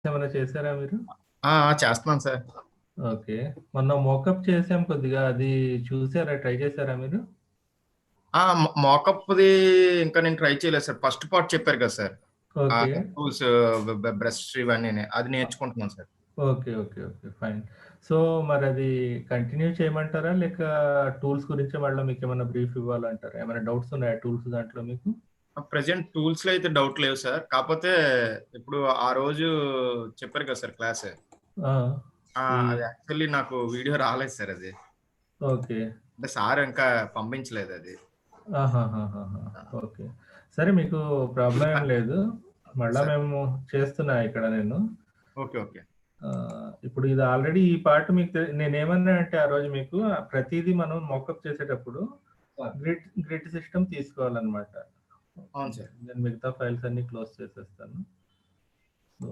ఏమైనా చేసారా మీరు? చేస్తున్నాను సార్. ఓకే. మొన్న మోకప్ చేసాం కొద్దిగా. అది చూసారా? ట్రై చేసారా మీరు? మోకప్‌ది ఇంకా నేను ట్రై చేయలేదు సార్. ఫస్ట్ పార్ట్ చెప్పారు కదా సార్. ఓకే. టూల్స్ బ్రష్ ఇవన్నీని. అది నేర్చుకుంటున్నాను sir. Okay. Okay. Okay. Fine. So, మరది కంటిన్యూ చేయమంటారా? లేక టూల్స్ గురించే మళ్ళా మీకేమన్నా బ్రీఫ్ ఇవ్వాలంటారా? ఏమైనా డౌట్స్ ఉన్నాయా టూల్స్ దాంట్లో మీకు? ప్రెజెంట్ టూల్స్‌లో అయితే డౌట్ లేవు సార్. కాపోతే ఇప్పుడు ఆ రోజు చెప్పారు కదా సార్ క్లాస్. ఆ! ఈ అది యాక్చువల్లీ నాకు వీడియో రాలేదు సార్ అది. ఓకే. అంటే సార్ ఇంకా పంపించలేదది. ఆహాహాహాహా! ఆ! ఓకే. సరే మీకు ప్రాబ్లమ్ ఏం లేదు. మళ్ళా సార్. మేము చేస్తున్నా ఇక్కడ నేను. ఓకే. ఓకే. ఇప్పుడు ఇది ఆల్రెడీ ఈ పార్ట్ మీకు నేనేమన్నానంటే ఆ రోజు మీకు ప్రతీదీ మనం మోకప్ చేసేటప్పుడు సార్. గ్రిడ్ సిస్టమ్ తీసుకోవాలన్నమాట. అవును సార్. నేను మిగతా ఫైల్స్ అన్నీ క్లోజ్ చేసేస్తాను. సో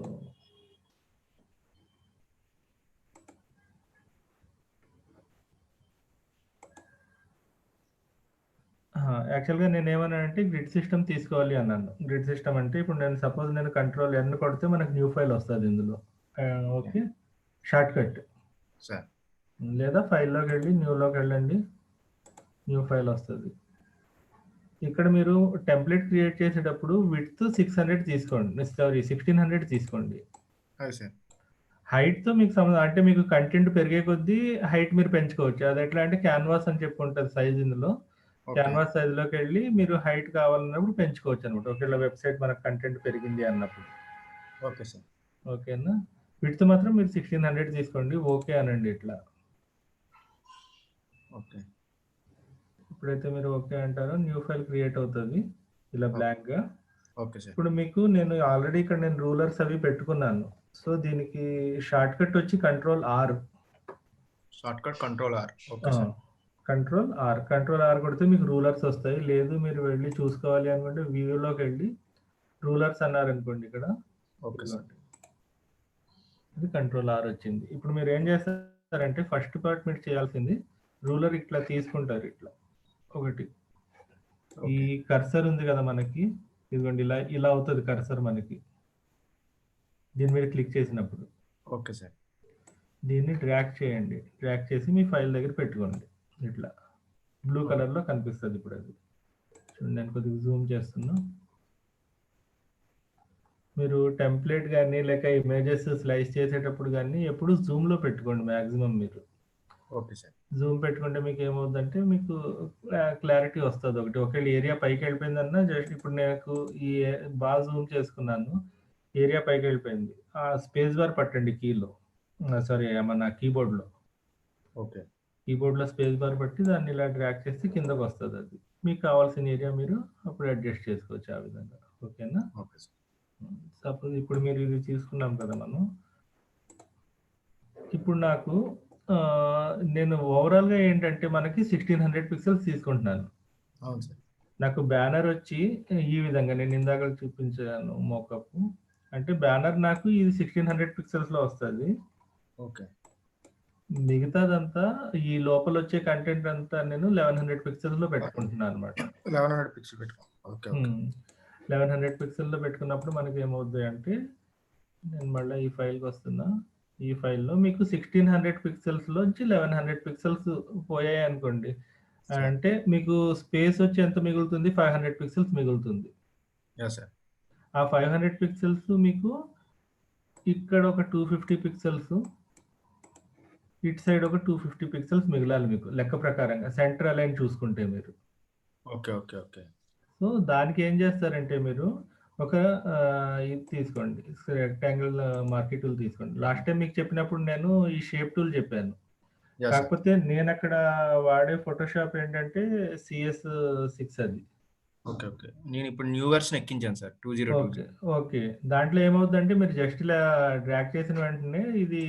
యాక్చువల్‌గా నేనేమన్నానంటే గ్రిడ్ సిస్టమ్ తీసుకోవాలి అన్నాను. గ్రిడ్ సిస్టమ్ అంటే ఇప్పుడు నేను కంట్రోల్ ఎన్ కొడితే మనకు న్యూ ఫైల్ వస్తది ఇందులో. ఓకే. ఓకే. షార్ట్‌కట్. సార్. లేదా ఫైల్‌లోకెళ్ళి న్యూలోకెళ్ళండి. న్యూ ఫైల్ వస్తది. ఇక్కడ మీరు టెంప్లేట్ క్రియేట్ చేసేటప్పుడు విడ్త్ 600 తీసుకోండి. సారీ 1600 తీసుకోండి. అదే సార్. హైట్‌తో మీకు అంటే మీకు కంటెంట్ పెరిగే కొద్దీ హైట్ మీరు పెంచుకోవచ్చు. అదెట్లా అంటే క్యాన్వాస్ అని చెప్పి ఉంటది సైజ్ ఇందులో. ఓకే. క్యాన్వాస్ సైజ్‌లోకెళ్ళి మీరు హైట్ కావాలన్నప్పుడు పెంచుకోవచ్చనమాట. ఒకవేళ వెబ్‌సైట్ మనకు కంటెంట్ పెరిగింది అన్నప్పుడు. Okay sir. ఓకేనా? విడ్త్ మాత్రం మీరు 1600 తీసుకోండి. ఓకే అనండి ఇట్లా. ఓకే. ఎప్పుడైతే మీరు ఓకే అంటారో న్యూ ఫైల్ క్రియేట్ అవుతది. ఇలా ఓకే. బ్లాంక్‌గా. Okay sir. ఇప్పుడు మీకు నేను ఆల్రెడీ ఇక్కడ రూలర్స్ అవి పెట్టుకున్నాను. సో, దీనికి షార్ట్‌కట్ వచ్చి control R. Shortcut control R. Okay ఆ! Sir. Control R. Control R కొడితే మీకు రూలర్స్ వస్తాయి. లేదు మీరు వెళ్లి చూసుకోవాలి అనుకుంటే వ్యూలోకెళ్ళి రూలర్స్ అన్నారనుకోండి ఇక్కడ. Okay sir. ఇదిగోండి. ఇది కంట్రోల్ ఆర్ వచ్చింది. ఇప్పుడు మీరు ఏం చేస్తారంటే ఫస్ట్ పార్ట్ మీరు చేయాల్సింది రూలర్ ఇట్లా తీసుకుంటారు ఇట్లా. ఒకటి. ఈ ఓకే. కర్సర్ ఉంది కదా మనకి. ఇదిగోండి ఇలా ఇలా అవుతది కర్సర్ మనకి. దీని మీద క్లిక్ చేసినప్పుడు. Okay sir. దీన్ని డ్రాగ్ చేయండి. డ్రాగ్ చేసి మీ ఫైల్ దగ్గర పెట్టుకోండి. ఇట్లా. Blue okay. కలర్‌లో కనిపిస్తది ఇప్పుడది. చూడండి నేను కొద్దిగా జూమ్ చేస్తున్నా. మీరు టెంప్లేట్ గాని, లేక ఇమేజెస్ స్లైస్ చేసేటప్పుడు గాని ఎప్పుడు జూమ్‌లో పెట్టుకోండి మాక్సిమం మీరు. Okay sir. జూమ్ పెట్టుకుంటే మీకేమవుద్దంటే మీకు క్లారిటీ వస్తదొకటి. ఒకవేళ ఏరియా పైకెళ్ళిపోయిందన్నా జస్ట్ ఇప్పుడు నాకు ఈ బాగా జూమ్ చేసుకున్నాను. ఏరియా పైకెళ్ళిపోయింది. స్పేస్ బార్ పట్టండి కీలో. సారీ మన కీబోర్డ్‌లో. ఓకే. కీబోర్డ్‌లో స్పేస్ బార్ పట్టి దాన్ని ఇలా డ్రాగ్ చేస్తే కిందకొస్తదది. మీకు కావాల్సిన ఏరియా మీరు అప్పుడు అడ్జస్ట్ చేసుకోవచ్చు ఆ విధంగా. ఓకేనా? Okay sir. సపోజ్ ఇప్పుడు మీరు ఇది తీసుకున్నాం కదా మనం. ఇప్పుడు నాకు నేను ఓవరాల్‌గా ఏంటంటే మనకి 1600 పిక్సెల్స్ తీసుకుంటున్నాను. అవును సార్. నాకు బ్యానర్ వచ్చి ఈ విధంగా నేను ఇందాక చూపించాను మోకప్. అంటే బ్యానర్ నాకు ఇది 1600 పిక్సెల్స్‌లో వస్తది. ఓకే. మిగతాదంతా ఈ లోపలొచ్చే కంటెంట్ అంతా నేను 1100 పిక్సెల్స్‌లో ఓకే. పెట్టుకుంటున్నాననమాట. 1100 పిక్సెల్ పెట్టుకో. ఓకే. ఓకే. 1100 పిక్సెల్‌లో పెట్టుకున్నప్పుడు మనకేమవుద్ది అంటే, నేను మళ్ళా ఈ ఫైల్‌కొస్తున్నా. ఈ ఫైల్‌లో మీకు 1600 పిక్సెల్స్‌లోంచి 1100 పిక్సెల్స్ పోయాయనుకోండి. సార్. అంటే మీకు స్పేస్ వచ్చి ఎంత మిగులుతుంది? 500 పిక్సెల్స్ మిగులుతుంది. యాహ్! సార్. ఆ 500 పిక్సెల్స్ మీకు ఇక్కడ ఒక 250 పిక్సెల్స్, ఇటు సైడ్ ఒక 250 పిక్సెల్స్ మిగలాలి మీకు లెక్క ప్రకారంగా. సెంటర్ అలైన్ చూసుకుంటే మీరు. ఓకే. ఓకే. ఓకే. సో, దానికేం జేస్తారంటే మీరు ఒక ఇది తీసుకోండి. రెక్టాంగిల్ మార్quee టూల్ తీసుకోండి. లాస్ట్ టైమ్ మీకు చెప్పినప్పుడు నేను ఈ షేప్ టూల్ చెప్పాను. యాహ్! సార్. కాకపోతే నేనక్కడ వాడే ఫోటోషాప్ ఏంటంటే CS6 అది. ఓకే. ఓకే. నేనిప్పుడు న్యూ వెర్షన్ ఎక్కించాను సార్. ఓకే. 2020. ఓకే. దాంట్లో ఏమవుద్దంటే మీరు జస్ట్ ఇలా డ్రాగ్ చేసిన వెంటనే ఇది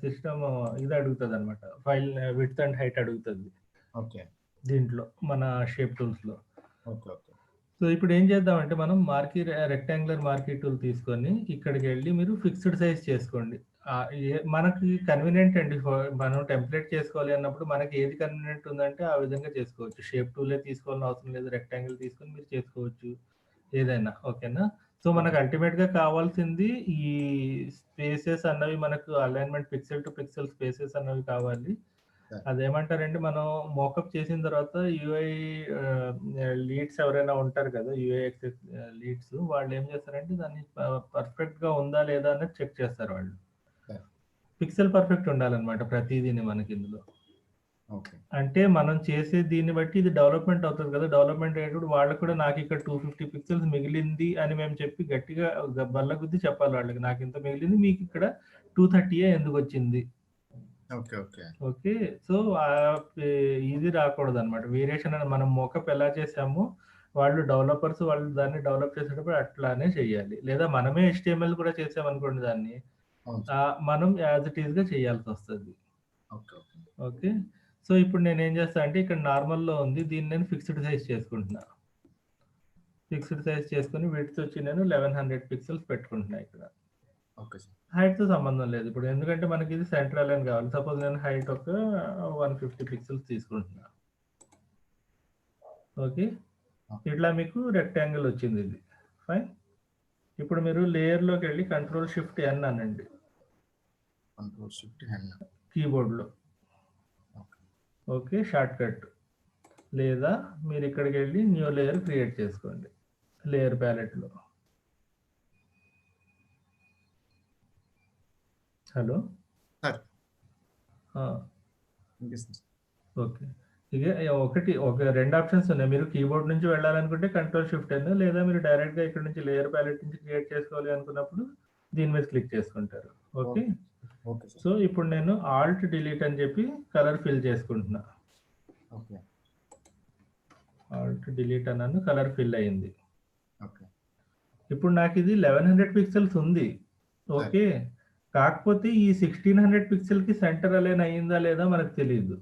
సిస్టమ్ ఇది అడుగుతదనమాట. ఫైల్ విడ్త్ అండ్ హైట్ అడుగుతది. ఓకే. దీంట్లో మన షేప్ టూల్స్‌లో. ఓకే. ఓకే. సో, ఇప్పుడేం చేద్దామంటే మనం రెక్టాంగులర్ మార్కీ టూల్ తీసుకొని ఇక్కడికెళ్ళి మీరు ఫిక్స్డ్ సైజ్ చేసుకోండి. మనకి కన్వీనియంట్ అండి. మనం టెంప్లేట్ చేసుకోవాలి అన్నప్పుడు మనకి ఏది కన్వీనియంట్ ఉందంటే ఆ విధంగా చేసుకోవచ్చు. షేప్ టూలే తీసుకోవాలని అవసరం లేదు. రెక్టాంగిల్ తీసుకొని మీరు చేసుకోవచ్చు. ఏదైనా ఓకేనా? సో, మనకు ఓకే. అల్టిమేట్‌గా కావాల్సింది ఈ స్పేసెస్ అన్నవి మనకు alignment pixel to pixel spaces అన్నవి కావాలి. సార్. అదేమంటారంటే మనం మోకప్ చేసిన తర్వాత యూఐ లీడ్స్ ఎవరైనా ఉంటారు కదా! యూఐఎక్స్ లీడ్స్ వాళ్ళేం చేస్తారంటే దాన్ని పర్ఫెక్ట్‌గా ఉందా లేదా అనేది చెక్ చేస్తారు వాళ్ళు. సార్. పిక్సెల్ పర్ఫెక్ట్ ఉండాలన్నమాట ప్రతీదీని మనకిందులో. ఓకే. అంటే మనం చేసే దీన్ని బట్టి ఇది డెవలప్‌మెంట్ అవుతది కదా! డెవలప్‌మెంట్ అయ్యేటప్పుడు వాళ్ళకి కూడా నాకిక్కడ 250 పిక్సెల్స్ మిగిలింది అని మేము చెప్పి గట్టిగా బల్లగుద్ది చెప్పాలి వాళ్ళకి. నాకింత మిగిలింది మీకిక్కడ 230 ఎందుకొచ్చింది? ఓకే. ఓకే. ఓకే. సో, పే ఇది రాకూడదనమాట. వేరియేషన్ అని మనం మోకప్ ఎలా చేసామో, వాళ్ళు డెవలపర్స్ వాళ్ళు దాన్ని డెవలప్ చేసేటప్పుడు అట్లానే చేయాలి. లేదా మనమే హెచ్‌టీఎంఎల్ కూడా చేసామనుకోండి దాన్ని, అవును సార్. మనం యాజ్ ఇట్ ఈస్‌గా చేయాల్సొస్తది. ఓకే. ఓకే. ఓకే. సో, ఇప్పుడు నేనేం చేస్తా అంటే ఇక్కడ నార్మల్‌లో ఉంది. దీన్ని నేను ఫిక్స్డ్ సైజ్ చేసుకుంటున్నా. ఫిక్స్డ్ సైజ్ చేసుకొని విడ్త్ వచ్చి నేను 1100 పిక్సెల్స్ పెట్టుకుంటున్నా ఇక్కడ. Okay sir. హైట్‌తో సంబంధం లేదు. ఇప్పుడు ఎందుకంటే మనకిది సెంట్రల్ అని కావాలి. సపోజ్ నేను హైట్ ఒక 150 పిక్సెల్స్ తీసుకుంటున్నా. ఓకే. ఓకే. ఇట్లా మీకు రెక్టాంగిల్ వచ్చిందిది. ఫైన్. ఇప్పుడు మీరు లేయర్‌లోకెళ్ళి కంట్రోల్ షిఫ్ట్ ఎన్ అనండి. Control shift N. కీబోర్డ్‌లో. ఓకే. ఓకే. షార్ట్‌కట్. లేదా మీరిక్కడికెళ్ళి న్యూ లేయర్ క్రియేట్ చేసుకోండి. లేయర్ ప్యాలెట్‌లో. హలో! సార్. ఆ! వినిపిస్తుంది. ఓకే. ఇగ ఒక 2 ఆప్షన్స్ ఉన్నాయి. మీరు కీబోర్డ్ నుంచి వెళ్ళాలనుకుంటే కంట్రోల్ షిఫ్ట్ ఎన్ లేదా మీరు డైరెక్ట్‌గా ఇక్కడ నుంచి లేయర్ ప్యాలెట్ నుంచి క్రియేట్ చేసుకోవాలి అనుకున్నప్పుడు దీని మీద క్లిక్ చేసుకుంటారు. Okay. Okay. Okay sir. So, ఇప్పుడు నేను ఆల్ట్ డిలీట్ అని చెప్పి కలర్ ఫిల్ చేసుకుంటున్నా. ఓకే. ఆల్ట్ డిలీట్ అన్నాను. కలర్ ఫిల్ అయింది. ఓకే. ఇప్పుడు నాకిది 1100 పిక్సెల్స్ ఉంది. సార్. ఓకే. కాకపోతే ఈ 1600 పిక్సెల్‌కి సెంటర్ అలైన్ అయిందా లేదా మనకు తెలీదు.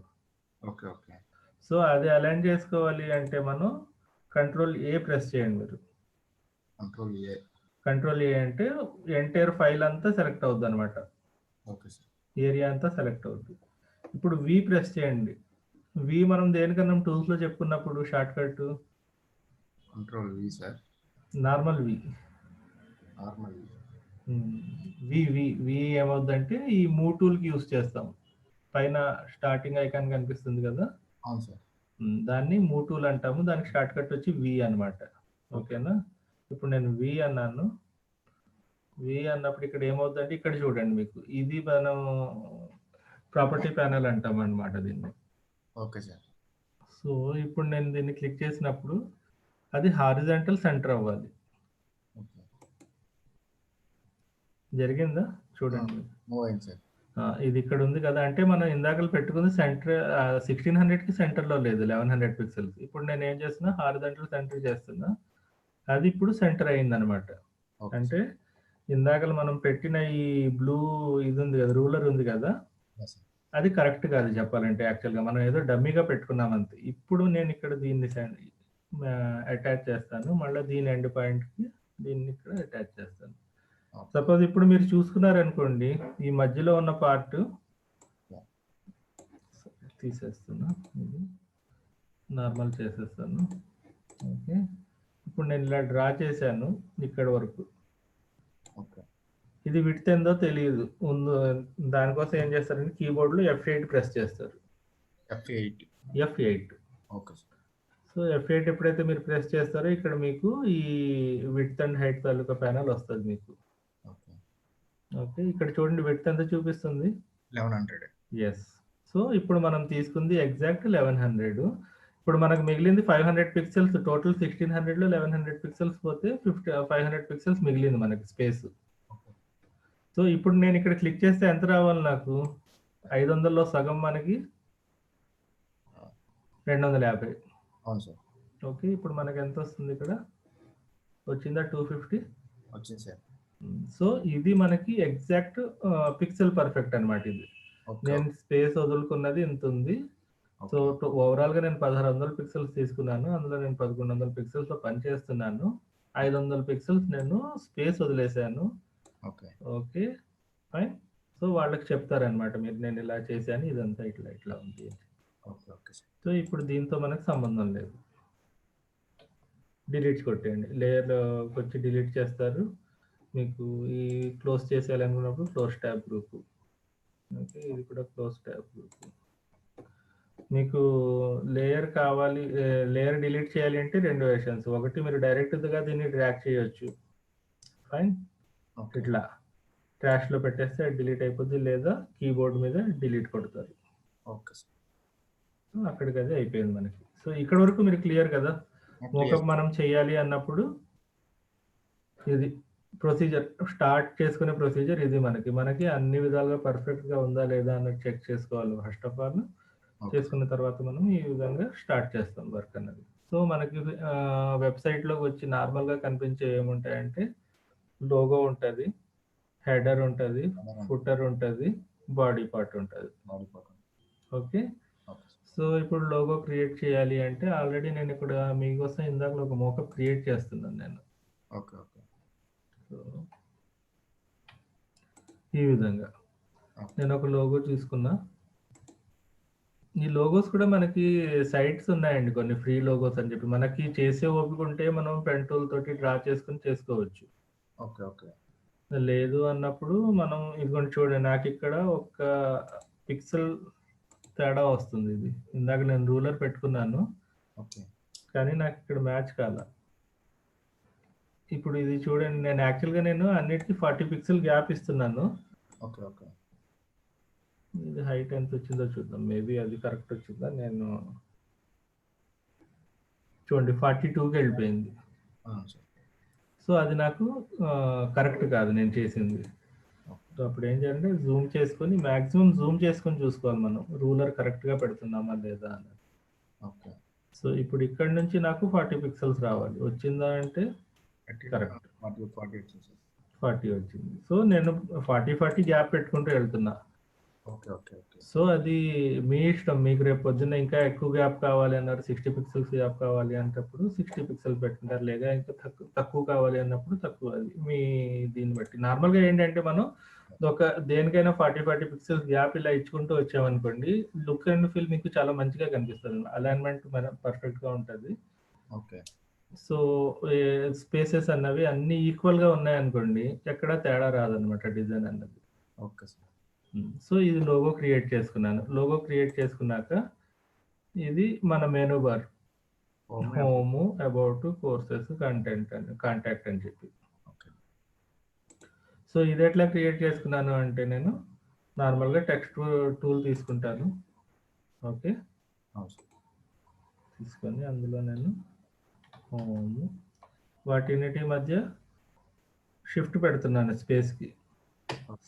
ఓకే. ఓకే. సో, అది అలైన్ చేసుకోవాలి అంటే మనం కంట్రోల్ ఏ ప్రెస్ చేయండి మీరు. Control A. కంట్రోల్ ఏ అంటే ఎంటైర్ ఫైల్ అంతా సెలెక్ట్ అవుద్దనమాట. Okay sir. ఏరియా అంతా సెలెక్ట్ అవుద్ది. ఇప్పుడు వి ప్రెస్ చేయండి. వి మనం దేనికన్నా టూల్స్‌లో చెప్పుకున్నప్పుడు shortcut control V sir. Normal V. Normal V. V ఏమవుద్దంటే ఈ మూవ్ టూల్‌కి యూజ్ చేస్తాం. పైన స్టార్టింగ్ ఐకాన్ కనిపిస్తుంది కదా! అవును సార్. దాన్ని మూవ్ టూల్ అంటాము. దానికి షార్ట్‌కట్ వచ్చి వి అనమాట. ఓకే. ఓకేనా? ఇప్పుడు నేను వి అన్నాను. వి అన్నప్పుడు ఇక్కడ ఏమవుద్దంటే ఇక్కడ చూడండి మీకు. ఇది మనం ప్రాపర్టీ ప్యానెల్ అంటామనమాట దీన్ని. Okay sir. సో, ఇప్పుడు నేను దీన్ని క్లిక్ చేసినప్పుడు అది హారిజాంటల్ సెంటర్ అవ్వాలి. ఓకే. జరిగిందా? చూడండి. మూవ్ అయింది సార్. ఇది ఇక్కడ ఉంది కదా! అంటే మనం ఇందాకల పెట్టుకుంది 1600కి సెంటర్‌లో లేదు. 1100 పిక్సెల్స్. ఇప్పుడు నేనేం చేస్తున్నా హారిజాంటల్ సెంటర్ చేస్తున్నా. అది ఇప్పుడు సెంటర్ అయిందనమాట. ఓకే అంటే సార్. ఇందాకల మనం పెట్టిన ఈ బ్లూ ఇది ఉంది కదా! రూలర్ ఉంది కదా! Yes sir. అది కరెక్ట్ కాదు చెప్పాలంటే యాక్చువల్‌గా. మనం ఏదో డమ్మీగా పెట్టుకున్నాం అంతే. ఇప్పుడు నేను ఇక్కడ దీన్ని అటాచ్ చేస్తాను. మళ్ళా దీని ఎండ్ పాయింట్‌కి దీన్ని ఇక్కడ అటాచ్ చేస్తాను. ఓకే. సపోజ్ ఇప్పుడు మీరు చూసుకున్నారనుకోండి, ఈ మధ్యలో ఉన్న పార్ట్ యాహ్! తీసేస్తున్నా. ఇది నార్మల్ చేసేస్తాను. ఓకే. ఇప్పుడు నేను ఇలా డ్రా చేశాను ఇక్కడి వరకు. ఓకే. ఇది విడ్త్ ఎంతో తెలీదు. దానికోసం ఏం చేస్తారంటే కీబోర్డ్‌లో F8 ప్రెస్ చేస్తారు. F8. F8. Okay sir. So, F8 ఎప్పుడైతే మీరు ప్రెస్ చేస్తారో ఇక్కడ మీకు ఈ width and height taluka panel వస్తది మీకు. ఓకే. ఓకే. ఇక్కడ చూడండి విడ్త్ ఎంత చూపిస్తుంది? 1100. యెస్. సో, ఇప్పుడు మనం తీసుకుంది ఎగ్జాక్ట్ 1100. ఇప్పుడు మనకు మిగిలింది 500 పిక్సెల్స్ టోటల్ 1600లో 1100 పిక్సెల్స్ పోతే 500 పిక్సెల్స్ మిగిలింది మనకి స్పేస్. ఓకే. సో, ఇప్పుడు నేను ఇక్కడ క్లిక్ చేస్తే ఎంత రావాలి నాకు? 500లో సగం మనకి 250. అవును సార్. ఓకే. ఇప్పుడు మనకి ఎంత వస్తుంది ఇక్కడ? వచ్చిందా 250? వచ్చింది సార్. సో, ఇది మనకి ఎగ్జాక్ట్ పిక్సెల్ పర్ఫెక్ట్ అన్నమాట ఇది. ఓకే. నేను స్పేస్ వదులుకున్నది ఇంతుంది. So, okay. ఓవరాల్‌గా నేను 1600 పిక్సెల్స్ తీసుకున్నాను. అందులో నేను 1100 పిక్సెల్స్‌లో పని చేస్తున్నాను. 500 పిక్సెల్స్ నేను స్పేస్ వదిలేసాను. ఓకే. ఓకే. ఫైన్. సో, వాళ్ళకి చెప్తారన్నమాట. నేను ఇలా చేశాను. ఇదంతా ఇట్లా ఇట్లా ఉంది. ఓకే. Okay sir. సో, ఇప్పుడు దీంతో మనకు సంబంధం లేదు. డిలీట్ కొట్టేయండి. లేయర్‌లోకి వచ్చి డిలీట్ చేస్తారు. మీకు ఈ క్లోజ్ చేసేయాలనుకున్నప్పుడు క్లోజ్ ట్యాబ్ గ్రూప్. ఓకే. ఇది కూడా క్లోజ్ ట్యాబ్ గ్రూప్. మీకు లేయర్ కావాలి, లేయర్ డిలీట్ చేయాలి అంటే 2 వెర్షన్స్. ఒకటి మీరు డైరెక్ట్‌గా దీన్ని డ్రాగ్ చేయొచ్చు. ఫైన్. ఓకే. ఇట్లా ట్రాష్‌లో పెట్టేస్తే అది డిలీట్ అయిపోద్ది. లేదా కీబోర్డ్ మీద డిలీట్ కొడతారు. Okay sir. సో, అక్కడికదే అయిపోయింది మనకి. సో, ఇక్కడి వరకు మీరు క్లియర్ కదా! క్లియర్. మోకప్ మనం చేయాలి అన్నప్పుడు ఇది ప్రొసీజర్. స్టార్ట్ చేసుకునే ప్రొసీజర్ ఇది మనకి. మనకి అన్ని విధాలుగా పర్ఫెక్ట్‌గా ఉందా లేదా అన్నది చెక్ చేసుకోవాలి ఫస్ట్ ఆఫ్ ఆల్. ఓకే. చేసుకున్న తర్వాత మనం ఈ విధంగా స్టార్ట్ చేస్తాం వర్క్ అన్నది. సో, మనకి వెబ్‌సైట్‌లోకి వచ్చి నార్మల్‌గా కనిపించేవి ఏముంటాయంటే లోగో ఉంటది, హెడర్ ఉంటది, ఫుటర్ ఉంటది, బాడీ పార్ట్ ఉంటది. Body part. Okay. Okay. So, ఇప్పుడు లోగో క్రియేట్ చేయాలి అంటే ఆల్రెడీ నేను ఇక్కడ మీకోసం ఇందాకలో ఒక మోకప్ క్రియేట్ చేస్తున్నాను నేను. ఓకే. ఓకే. సో, ఈ విధంగా ఓకే. నేను ఒక లోగో తీసుకున్నా. ఈ లోగోస్ కూడా మనకి సైట్స్ ఉన్నాయండి కొన్ని ఫ్రీ లోగోస్ అని చెప్పి. మనకి చేసే ఓపిక ఉంటే మనం పెన్ టూల్ తోటి డ్రా చేసుకొని చేసుకోవచ్చు. ఓకే. ఓకే. లేదు అన్నప్పుడు మనం ఇదిగోండి చూడండి నాకిక్కడ ఒక పిక్సెల్ తేడా వస్తుంది ఇది. ఇందాక నేను రూలర్ పెట్టుకున్నాను. ఓకే. కానీ నాకిక్కడ మ్యాచ్ కాల. ఇప్పుడు ఇది చూడండి నేను యాక్చువల్‌గా అన్నిటికి 40 పిక్సెల్ గ్యాప్ ఇస్తున్నాను. ఓకే. ఓకే. ఇది హైట్ ఎంత వచ్చిందో చూద్దాం. మేబీ అది కరెక్ట్ వచ్చిందా? నేను చూడండి 42కి వెళ్ళిపోయింది. సార్. సో, అది నాకు కరెక్ట్ కాదు నేను చేసింది. సో, అప్పుడు ఏం చేయాలంటే జూమ్ చేసుకొని మాక్సిమం జూమ్ చేసుకొని చూసుకోవాలి మనం. రూలర్ కరెక్ట్‌గా పెడుతున్నామా లేదా అన్నది. ఓకే. సో, ఇప్పుడు ఇక్కడి నుంచి నాకు 40 పిక్సెల్స్ రావాలి. వచ్చిందా అంటే కరెక్ట్. 40 వచ్చింది సార్. 40 వచ్చింది. సో, నేను 40 గ్యాప్ పెట్టుకుంటూ వెళ్తున్నా. ఓకే. ఓకే. ఓకే. సో, అది మీ ఇష్టం. మీకు రేపు పొద్దున్న ఇంకా ఎక్కువ గ్యాప్ కావాలి అన్నారు. 60 పిక్సెల్స్ గ్యాప్ కావాలి అన్నప్పుడు 60 పిక్సెల్స్ పెట్టుకుంటారు. లేదా ఇంకా తక్కువ కావాలి అన్నప్పుడు తక్కువ. అది మీ దీన్ని బట్టి. నార్మల్‌గా ఏంటంటే మనం దేనికైనా 40 పిక్సెల్స్ గ్యాప్ ఇలా ఇచ్చుకుంటూ వచ్చామనుకోండి, లుక్ అండ్ ఫీల్ మీకు చాలా మంచిగా కనిపిస్తది. అలైన్‌మెంట్ పర్ఫెక్ట్‌గా ఉంటది. ఓకే. సో, స్పేసెస్ అన్నవి అన్నీ ఈక్వల్‌గా ఉన్నాయనుకోండి, ఎక్కడ తేడా రాదన్నమాట డిజైన్ అన్నది. Okay sir. సో, ఇది లోగో క్రియేట్ చేసుకున్నాను. లోగో క్రియేట్ చేసుకున్నాక ఇది మన menu bar. Home, about, courses, contact అని చెప్పి. ఓకే. సో, ఇది ఎట్లా క్రియేట్ చేసుకున్నాను అంటే నేను నార్మల్‌గా టెక్స్ట్ టూల్ తీసుకుంటాను. ఓకే. తీసుకొని అందులో నేను హోము వాటిన్నిటి మధ్య షిఫ్ట్ పెడుతున్నాను స్పేస్‌కి.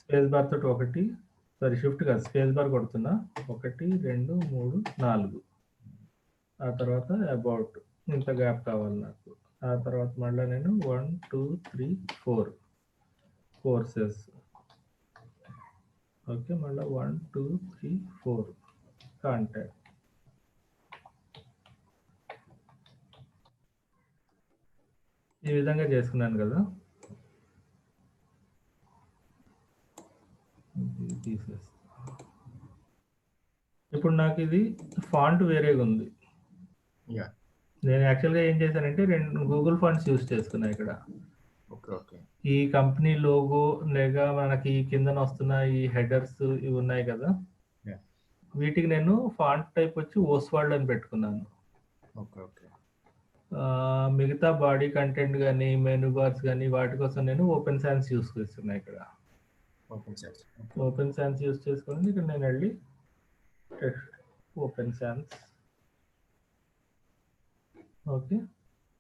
స్పేస్ బార్ తోటి షిఫ్ట్ కాదు స్పేస్ బార్ కొడుతున్నా. 1, 2, 3, 4. ఆ తర్వాత అబౌట్ ఇంత గ్యాప్ కావాలి నాకు. ఆ తర్వాత మళ్ళీ నేను 1, 2, 3, 4 కోర్సెస్. ఓకే. మళ్ళీ 1, 2, 3, 4 కాంటాక్ట్. ఈ విధంగా చేసుకున్నాను కదా! తీసేస్తా. ఇప్పుడు నాకు ఇది ఫాంట్ వేరేగా ఉంది. యాహ్! నేను యాక్చువల్‌గా ఏం చేశానంటే 2 గూగుల్ ఫాంట్స్ యూజ్ చేసుకున్నా ఇక్కడ. ఓకే. ఓకే. ఈ కంపెనీ లోగో లేక మనకి కిందన వస్తున్న ఈ హెడర్స్ ఇవి ఉన్నాయి కదా! యాహ్! వీటికి నేను ఫాంట్ టైప్ వచ్చి ఓస్వాల్డ్ అని పెట్టుకున్నాను. ఓకే. ఓకే. మిగతా బాడీ కంటెంట్ గాని, మెనూ బార్స్ గాని వాటి కోసం నేను ఓపెన్ సాన్స్ యూజ్ చేస్తున్నా ఇక్కడ. Open sands. Open sands use చేసుకొని ఇక్కడ నేను వెళ్ళి టెక్స్ట్ ఓపెన్ సాన్స్. ఓకే.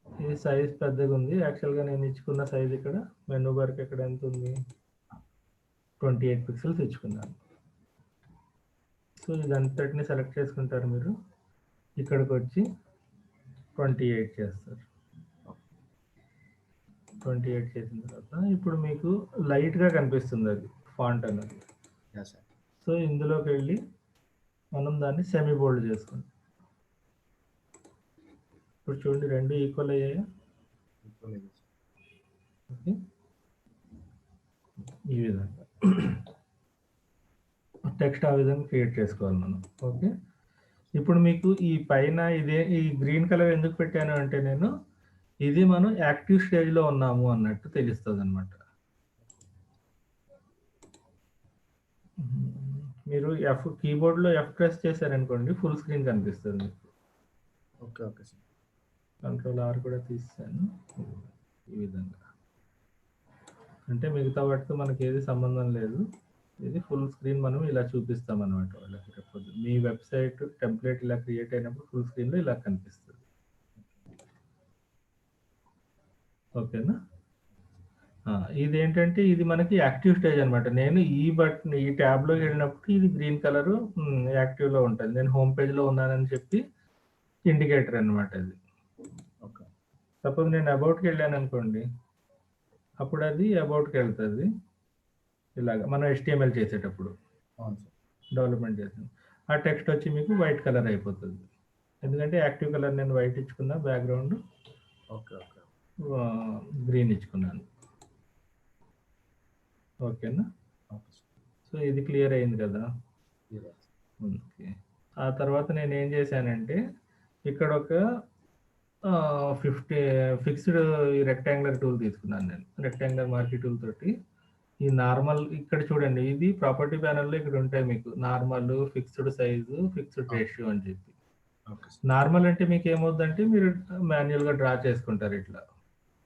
ఇది సైజ్ పెద్దగా ఉంది. యాక్చువల్‌గా నేను ఇచ్చుకున్న సైజ్ ఇక్కడ మెనూ బార్‌కి ఇక్కడ ఎంత ఉంది? 28 పిక్సెల్స్ ఇచ్చుకున్నాను. సో, ఇదంతటిని సెలెక్ట్ చేసుకుంటారు మీరు. ఇక్కడికొచ్చి 28 చేస్తారు. 28 చేసిన తర్వాత ఇప్పుడు మీకు లైట్‌గా కనిపిస్తుంది అది ఫాంట్ అన్నది. యాహ్! సార్. సో, ఇందులోకి వెళ్ళి మనం దాన్ని సెమీ బోల్డ్ చేసుకుంటాం. ఇప్పుడు చూడండి 2 ఈక్వల్ అయ్యాయా? ఓకే. ఈ విధంగా టెక్స్ట్ ఆ విధంగా క్రియేట్ చేసుకోవాలి మనం. ఓకే. ఇప్పుడు మీకు ఈ పైన ఈ గ్రీన్ కలర్ ఎందుకు పెట్టాను అంటే నేను ఇది మనం యాక్టివ్ స్టేజ్‌లో ఉన్నాము అన్నట్టు తెలుస్తదనమాట. మీరు కీబోర్డ్‌లో ఎఫ్ ప్రెస్ చేశారనుకోండి ఫుల్ స్క్రీన్ కనిపిస్తది మీకు. Okay. Okay sir. Control R కూడా తీసేసాను. ఈ విధంగా. అంటే మిగతా వాటితో మనకేది సంబంధం లేదు. ఇది ఫుల్ స్క్రీన్ మనం ఇలా చూపిస్తామనమాట వాళ్ళకి రేపొద్దు. మీ వెబ్‌సైట్ టెంప్లేట్ ఇలా క్రియేట్ అయినప్పుడు ఫుల్ స్క్రీన్‌లో ఇలా కనిపిస్తది. ఓకేనా? ఇదేంటంటే ఇది మనకి యాక్టివ్ స్టేజ్ అనమాట. నేను ఈ ట్యాబ్‌లోకెళ్ళినప్పుడు ఇది గ్రీన్ కలరు యాక్టివ్‌లో ఉంటది. నేను హోమ్ పేజ్‌లో ఉన్నానని చెప్పి ఇండికేటర్ అనమాట అది. ఓకే. సపోజ్ నేను అబౌట్‌కెళ్ళాననుకోండి. అప్పుడది అబౌట్‌కెళ్తది. ఇలాగ మనం HTML చేసేటప్పుడు. అవును సార్. డెవలప్‌మెంట్ చేసాం. ఆ టెక్స్ట్ వచ్చి మీకు వైట్ కలర్ అయిపోతది. ఎందుకంటే యాక్టివ్ కలర్ నేను వైట్ ఇచ్చుకున్నా బ్యాక్‌గ్రౌండ్. ఓకే. ఓకే. గ్రీన్ ఇచ్చుకున్నాను. ఓకేనా? Okay sir. సో ఇది క్లియర్ అయింది కదా! క్లియర్. ఓకే. ఆ తర్వాత నేనేం చేశానంటే ఇక్కడ ఒక 50 ఫిక్స్‌డ్ ఈ రెక్టాంగులర్ టూల్ తీసుకున్నాను నేను. రెక్టాంగులర్ మార్కీ టూల్ తోటి ఈ నార్మల్ ఇక్కడ చూడండి ఇది ప్రాపర్టీ ప్యానెల్‌లో ఇక్కడ ఉంటాయి మీకు. Normal, fixed size, fixed ratio అని చెప్పి. Okay sir. నార్మల్ అంటే మీకేమవుద్దంటే మీరు మాన్యుయల్‌గా డ్రా చేసుకుంటారు ఇట్లా.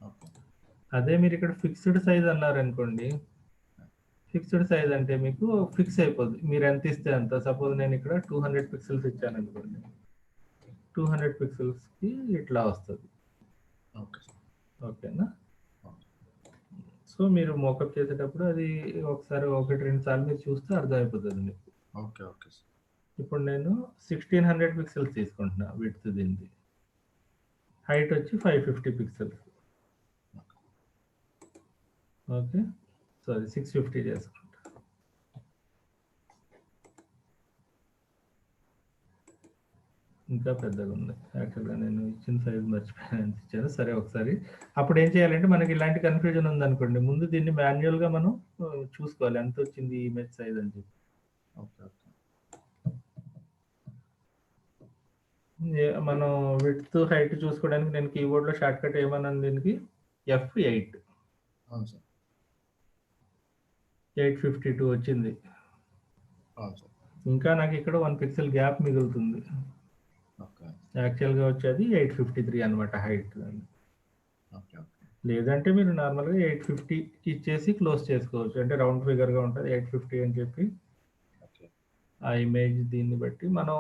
ఓకే. అదే మీరు ఇక్కడ ఫిక్స్‌డ్ సైజ్ అన్నారనుకోండి. ఫిక్స్‌డ్ సైజ్ అంటే మీకు ఫిక్స్ అయిపోద్ది. మీరు ఎంత ఇస్తే అంత. సపోజ్ నేను ఇక్కడ 200 పిక్సెల్స్ ఇచ్చాననుకోండి. 200 పిక్సెల్స్‌కి ఇట్లా వస్తది. Okay sir. ఓకేనా? ఓకే. సో మీరు మోకప్ చేసేటప్పుడు అది ఒకసారి 1, 2 సార్లు మీరు చూస్తే అర్థమైపోతది మీకు. ఓకే. Okay sir. ఇప్పుడు నేను 1600 పిక్సెల్స్ తీసుకుంటున్నా విడ్త్ దీనిది. హైట్ వచ్చి 550 పిక్సెల్స్. ఓకే. సారీ 650 చేసుకుంటా. ఇంకా పెద్దగుంది. యాక్చువల్‌గా నేను ఇచ్చిన సైజ్ మర్చిపోయాను ఎంత ఇచ్చానో. సరే ఒకసారి అప్పుడు ఏం చేయాలంటే మనకి ఇలాంటి కన్‌ఫ్యూజన్ ఉందనుకోండి. ముందు దీన్ని మాన్యుయల్‌గా మనం చూసుకోవాలి. ఎంతొచ్చింది ఈ ఇమేజ్ సైజ్ అని చెప్పి. ఓకే. ఓకే. మనం విడ్త్, హైట్ చూసుకోవడానికి నేను కీబోర్డ్‌లో షార్ట్‌కట్ ఏమన్నాను దీనికి? F8. అవును సార్. 852 వచ్చింది. అవును సార్. ఇంకా నాకు ఇక్కడ 1 పిక్సెల్ గ్యాప్ మిగులుతుంది. ఓకే. యాక్చువల్‌గా వచ్చేది 853 అనమాట హైట్. ఓకే. ఓకే. లేదంటే మీరు నార్మల్‌గా 850 ఇచ్చేసి క్లోజ్ చేసుకోవచ్చు. అంటే రౌండ్ ఫిగర్‌గా ఉంటది 850 అని చెప్పి. ఓకే. ఆ ఇమేజ్ దీన్ని బట్టి మనం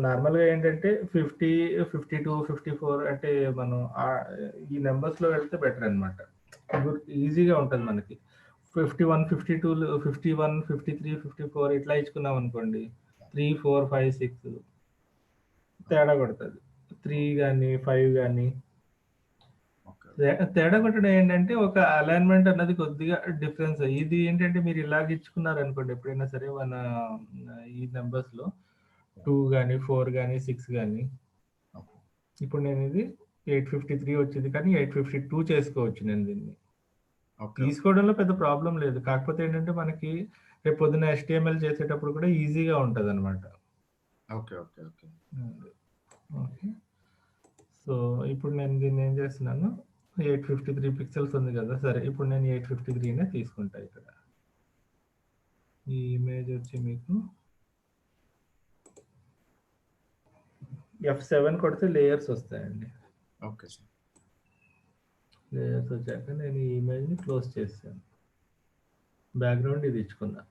నార్మల్‌గా ఏంటంటే 50, 52, 54 అంటే మనం ఈ నంబర్స్‌లో వెళ్తే బెటర్ అనమాట. ఈజీగా ఉంటది మనకి. 51, 52లు 51, 53, 54 ఇట్లా ఇచ్చుకున్నాం అనుకోండి. 3, 4, 5, 6 తేడా కొడతది. 3 గాని, 5 గాని ఓకే. తేడా కొట్టడం ఏంటంటే ఒక అలైన్‌మెంట్ అన్నది కొద్దిగా డిఫరెన్స్. ఇది ఏంటంటే మీరు ఇలాగ ఇచ్చుకున్నారనుకోండి ఎప్పుడైనా సరే మన ఈ నంబర్స్‌లో 2 గాని, 4 గాని, 6 గాని. ఓకే. ఇప్పుడు నేను ఇది 853 వచ్చింది కానీ 852 చేసుకోవచ్చు నేను దీన్ని. ఓకే. తీసుకోవడంలో పెద్ద ప్రాబ్లమ్ లేదు. కాకపోతే ఏంటంటే మనకి రేపు పొద్దున్న HTML చేసేటప్పుడు కూడా ఈజీగా ఉంటదనమాట. Okay. Okay. Okay. Okay. So ఇప్పుడు నేను దీన్ని ఏం చేస్తున్నాను 853 పిక్సెల్స్ ఉంది కదా! సరే ఇప్పుడు నేను 853నే తీసుకుంటా ఇక్కడ. ఈ ఇమేజ్ వచ్చి మీకు F7 కొడితే లేయర్స్ వస్తాయండి. Okay sir. లేయర్స్ వచ్చాక నేను ఈ ఇమేజ్‌ని క్లోజ్ చేశాను. బ్యాక్‌గ్రౌండ్ ఇది ఇచ్చుకున్నా.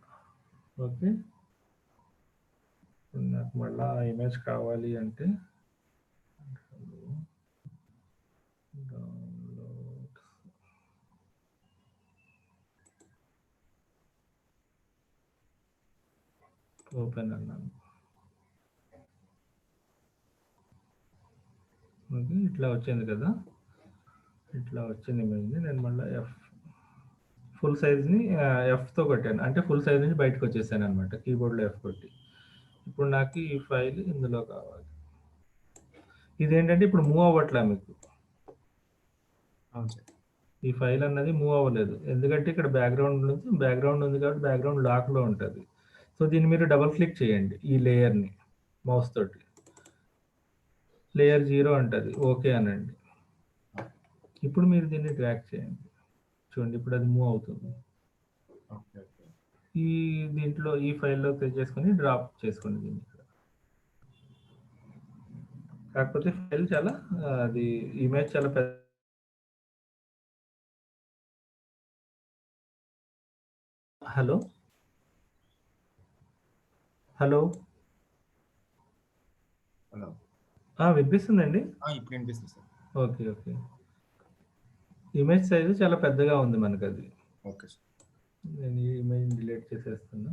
ఓకే. ఇప్పుడు నాకు మళ్ళా ఆ ఇమేజ్ కావాలి అంటే డౌన్‌లోడ్స్ ఓపెన్ అన్నాను. ఓకే. ఇట్లా వచ్చింది కదా! ఇట్లా వచ్చిన ఇమేజ్‌ని నేను మళ్ళా ఫుల్ సైజ్‌ని ఎఫ్‌తో కొట్టాను. అంటే ఫుల్ సైజ్ నుంచి బయటకొచ్చేసాననమాట. కీబోర్డ్‌లో ఎఫ్ కొట్టి. ఇప్పుడు నాకు ఈ ఫైల్ ఇందులో కావాలి. ఇదేంటంటే ఇప్పుడు మూవ్ అవ్వట్లా మీకు. అవును సార్. ఈ ఫైల్ అన్నది మూవ్ అవ్వలేదు. ఎందుకంటే ఇక్కడ బ్యాక్‌గ్రౌండ్ ఉంది కాబట్టి బ్యాక్‌గ్రౌండ్ లాక్‌లో ఉంటది. సో దీన్ని మీరు డబుల్ క్లిక్ చేయండి ఈ లేయర్‌ని మౌస్ తోటి. లేయర్ 0 అంటది. ఓకే అనండి. ఇప్పుడు మీరు దీన్ని డ్రాగ్ చేయండి. చూడండి ఇప్పుడు అది మూవ్ అవుతుంది. ఓకే. ఓకే. ఈ దీంట్లో ఈ ఫైల్‌లోకి తెచ్చేసుకొని డ్రాప్ చేసుకోండి దీన్ని ఇక్కడ. కాకపోతే ఫైల్ చాలా అది ఇమేజ్ చాలా పెద్ద. హలో? హలో? హలో. వినిపిస్తుందండి? ఇప్పుడు వినిపిస్తుంది sir. Okay. Okay. Image size చాలా పెద్దగా ఉంది మనకది. Okay sir. నేను ఈ ఇమేజ్‌ని డిలీట్ చేసేస్తున్నా.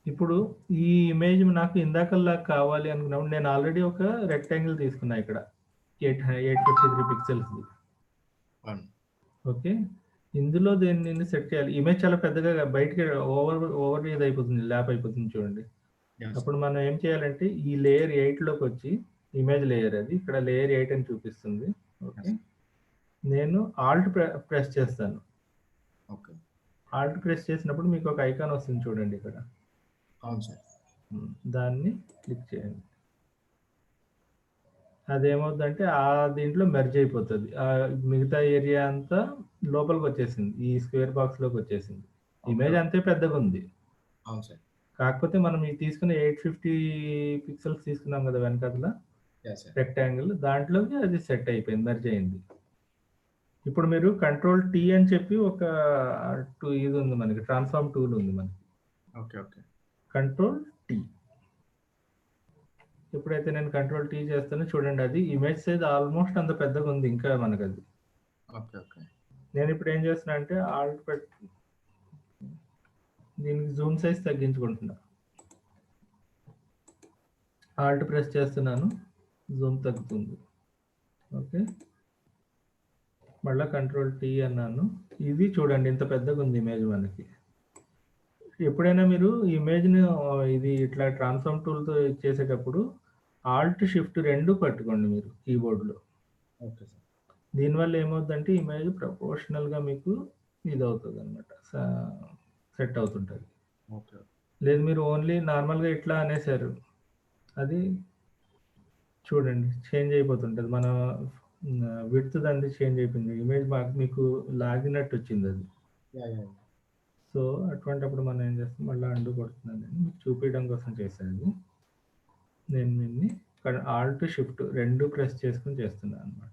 ఇప్పుడు ఈ ఇమేజ్ నాకు ఇందాకల్లా కావాలి అనుకున్నప్పుడు నేను ఆల్రెడీ ఒక రెక్టాంగిల్ తీసుకున్నా ఇక్కడ. 853 పిక్సెల్స్‌ది. అవును. ఓకే. ఇందులో దీన్ని సెట్ చేయాలి. ఇమేజ్ చాలా పెద్దగా బయటికి ఓవర్ ఇది అయిపోతుంది. ల్యాప్ అయిపోతుంది చూడండి. యాహ్! అప్పుడు మనం ఏం చేయాలంటే ఈ లేయర్ 8లోకొచ్చి ఇమేజ్ లేయర్ అది. ఇక్కడ లేయర్ 8 అని చూపిస్తుంది. ఓకే. యెస్. నేను ఆల్ట్ ప్రెస్ చేస్తాను. ఓకే. ఆల్ట్ ప్రెస్ చేసినప్పుడు మీకు ఒక ఐకాన్ వస్తుంది చూడండి ఇక్కడ. అవును సార్. దాన్ని క్లిక్ చేయండి. అదేమవుద్దంటే దీంట్లో మెర్జ్ అయిపోతది. మిగతా ఏరియా అంతా లోపలికొచ్చేసింది. ఈ స్క్వేర్ బాక్స్‌లోకి వచ్చేసింది. Image okay. అంతే పెద్దగుంది. అవును సార్. కాకపోతే మనం ఈ తీసుకున్న 850 పిక్సెల్స్ తీసుకున్నాం కదా వెనకాతల యాహ్! సార్. రెక్టాంగిల్ దాంట్లోకి అది సెట్ అయిపోయింది. మెర్జ్ అయింది. ఇప్పుడు మీరు కంట్రోల్ టీ అని చెప్పి ఒక ఇది ఉంది మనకి ట్రాన్స్ఫార్మ్ టూల్ ఉంది మనకి. ఓకే. ఓకే. Control tea. ఎప్పుడైతే నేను కంట్రోల్ టీ చేస్తానో చూడండి అది ఇమేజ్ సైజ్ ఆల్మోస్ట్ అంత పెద్దగా ఉంది ఇంకా మనకది. ఓకే. ఓకే. నేను ఇప్పుడు ఏం చేస్తున్నా అంటే ఆల్ట్ పెట్టి దీనికి జూమ్ సైజ్ తగ్గించుకుంటున్నా. ఆల్ట్ ప్రెస్ చేస్తున్నాను. జూమ్ తగ్గుతుంది. ఓకే. మళ్ళా కంట్రోల్ టీ అన్నాను. ఇది చూడండి ఇంత పెద్దగా ఉంది ఇమేజ్ మనకి. ఎప్పుడైనా మీరు ఇమేజ్‌ని ఇది ఇట్లా ట్రాన్స్ఫార్మ్ టూల్‌తో చేసేటప్పుడు ఆల్ట్, షిఫ్ట్ 2 పట్టుకోండి మీరు కీబోర్డ్‌లో. Okay sir. దీనివల్ల ఏమవుద్దంటే ఇమేజ్ ప్రపోర్షనల్‌గా మీకు ఇదవుతదనమాట. సెట్ అవుతుంటది. ఓకే. లేదు మీరు ఓన్లీ నార్మల్‌గా ఇట్లా అనేసారు. అది చూడండి చేంజ్ అయిపోతుంటది. మన విడ్త్ దానిది చేంజ్ అయిపోయింది. ఇమేజ్ మీకు లాగినట్టొచ్చిందది. యాహ్! యాహ్! సో, అటువంటప్పుడు మనం ఏం చేస్తాం మళ్ళా అండు కొడుతున్నాను నేను. మీకు చూపియడం కోసం చేశాను. నేను దీన్ని ఆల్ట్, షిఫ్ట్ 2 ప్రెస్ చేసుకొని చేస్తున్నాను అనమాట.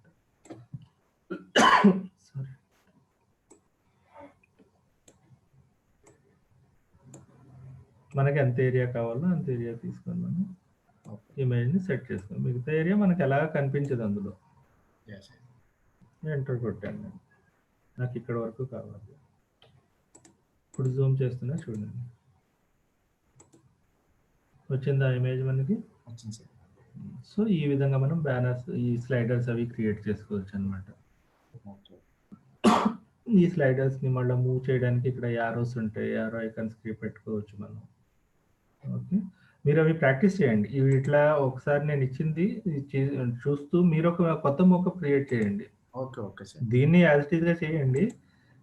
సారీ. మనకి ఎంత ఏరియా కావాలో అంత ఏరియా తీసుకొని మనం ఇమేజ్‌ని సెట్ చేసుకోవాలి. మిగతా ఏరియా మనకి ఎలాగా కనిపించదు అందులో. యాహ్! సార్. ఎంటర్ కొట్టాను నేను. నాకు ఇక్కడ వరకు కావాలి. ఇప్పుడు జూమ్ చేస్తున్నా చూడండి. వచ్చిందా ఇమేజ్ మనకి? వచ్చింది సార్. సో, ఈ విధంగా మనం బ్యానర్స్, ఈ స్లైడర్స్ అవి క్రియేట్ చేసుకోవచ్చనమాట. ఓకే. ఈ స్లైడర్స్‌ని మళ్ళా మూవ్ చేయడానికి ఇక్కడ యారోస్ ఉంటాయి. యారో ఐకాన్స్ పెట్టుకోవచ్చు మనం. ఓకే. మీరవి ప్రాక్టీస్ చేయండి. ఇవి ఇట్లా ఒకసారి నేను ఇచ్చింది చూస్తూ మీరొక కొత్త మోకప్ క్రియేట్ చేయండి. ఓకే. Okay sir. దీన్ని యాజ్ ఇట్ ఈస్‌గా చేయండి.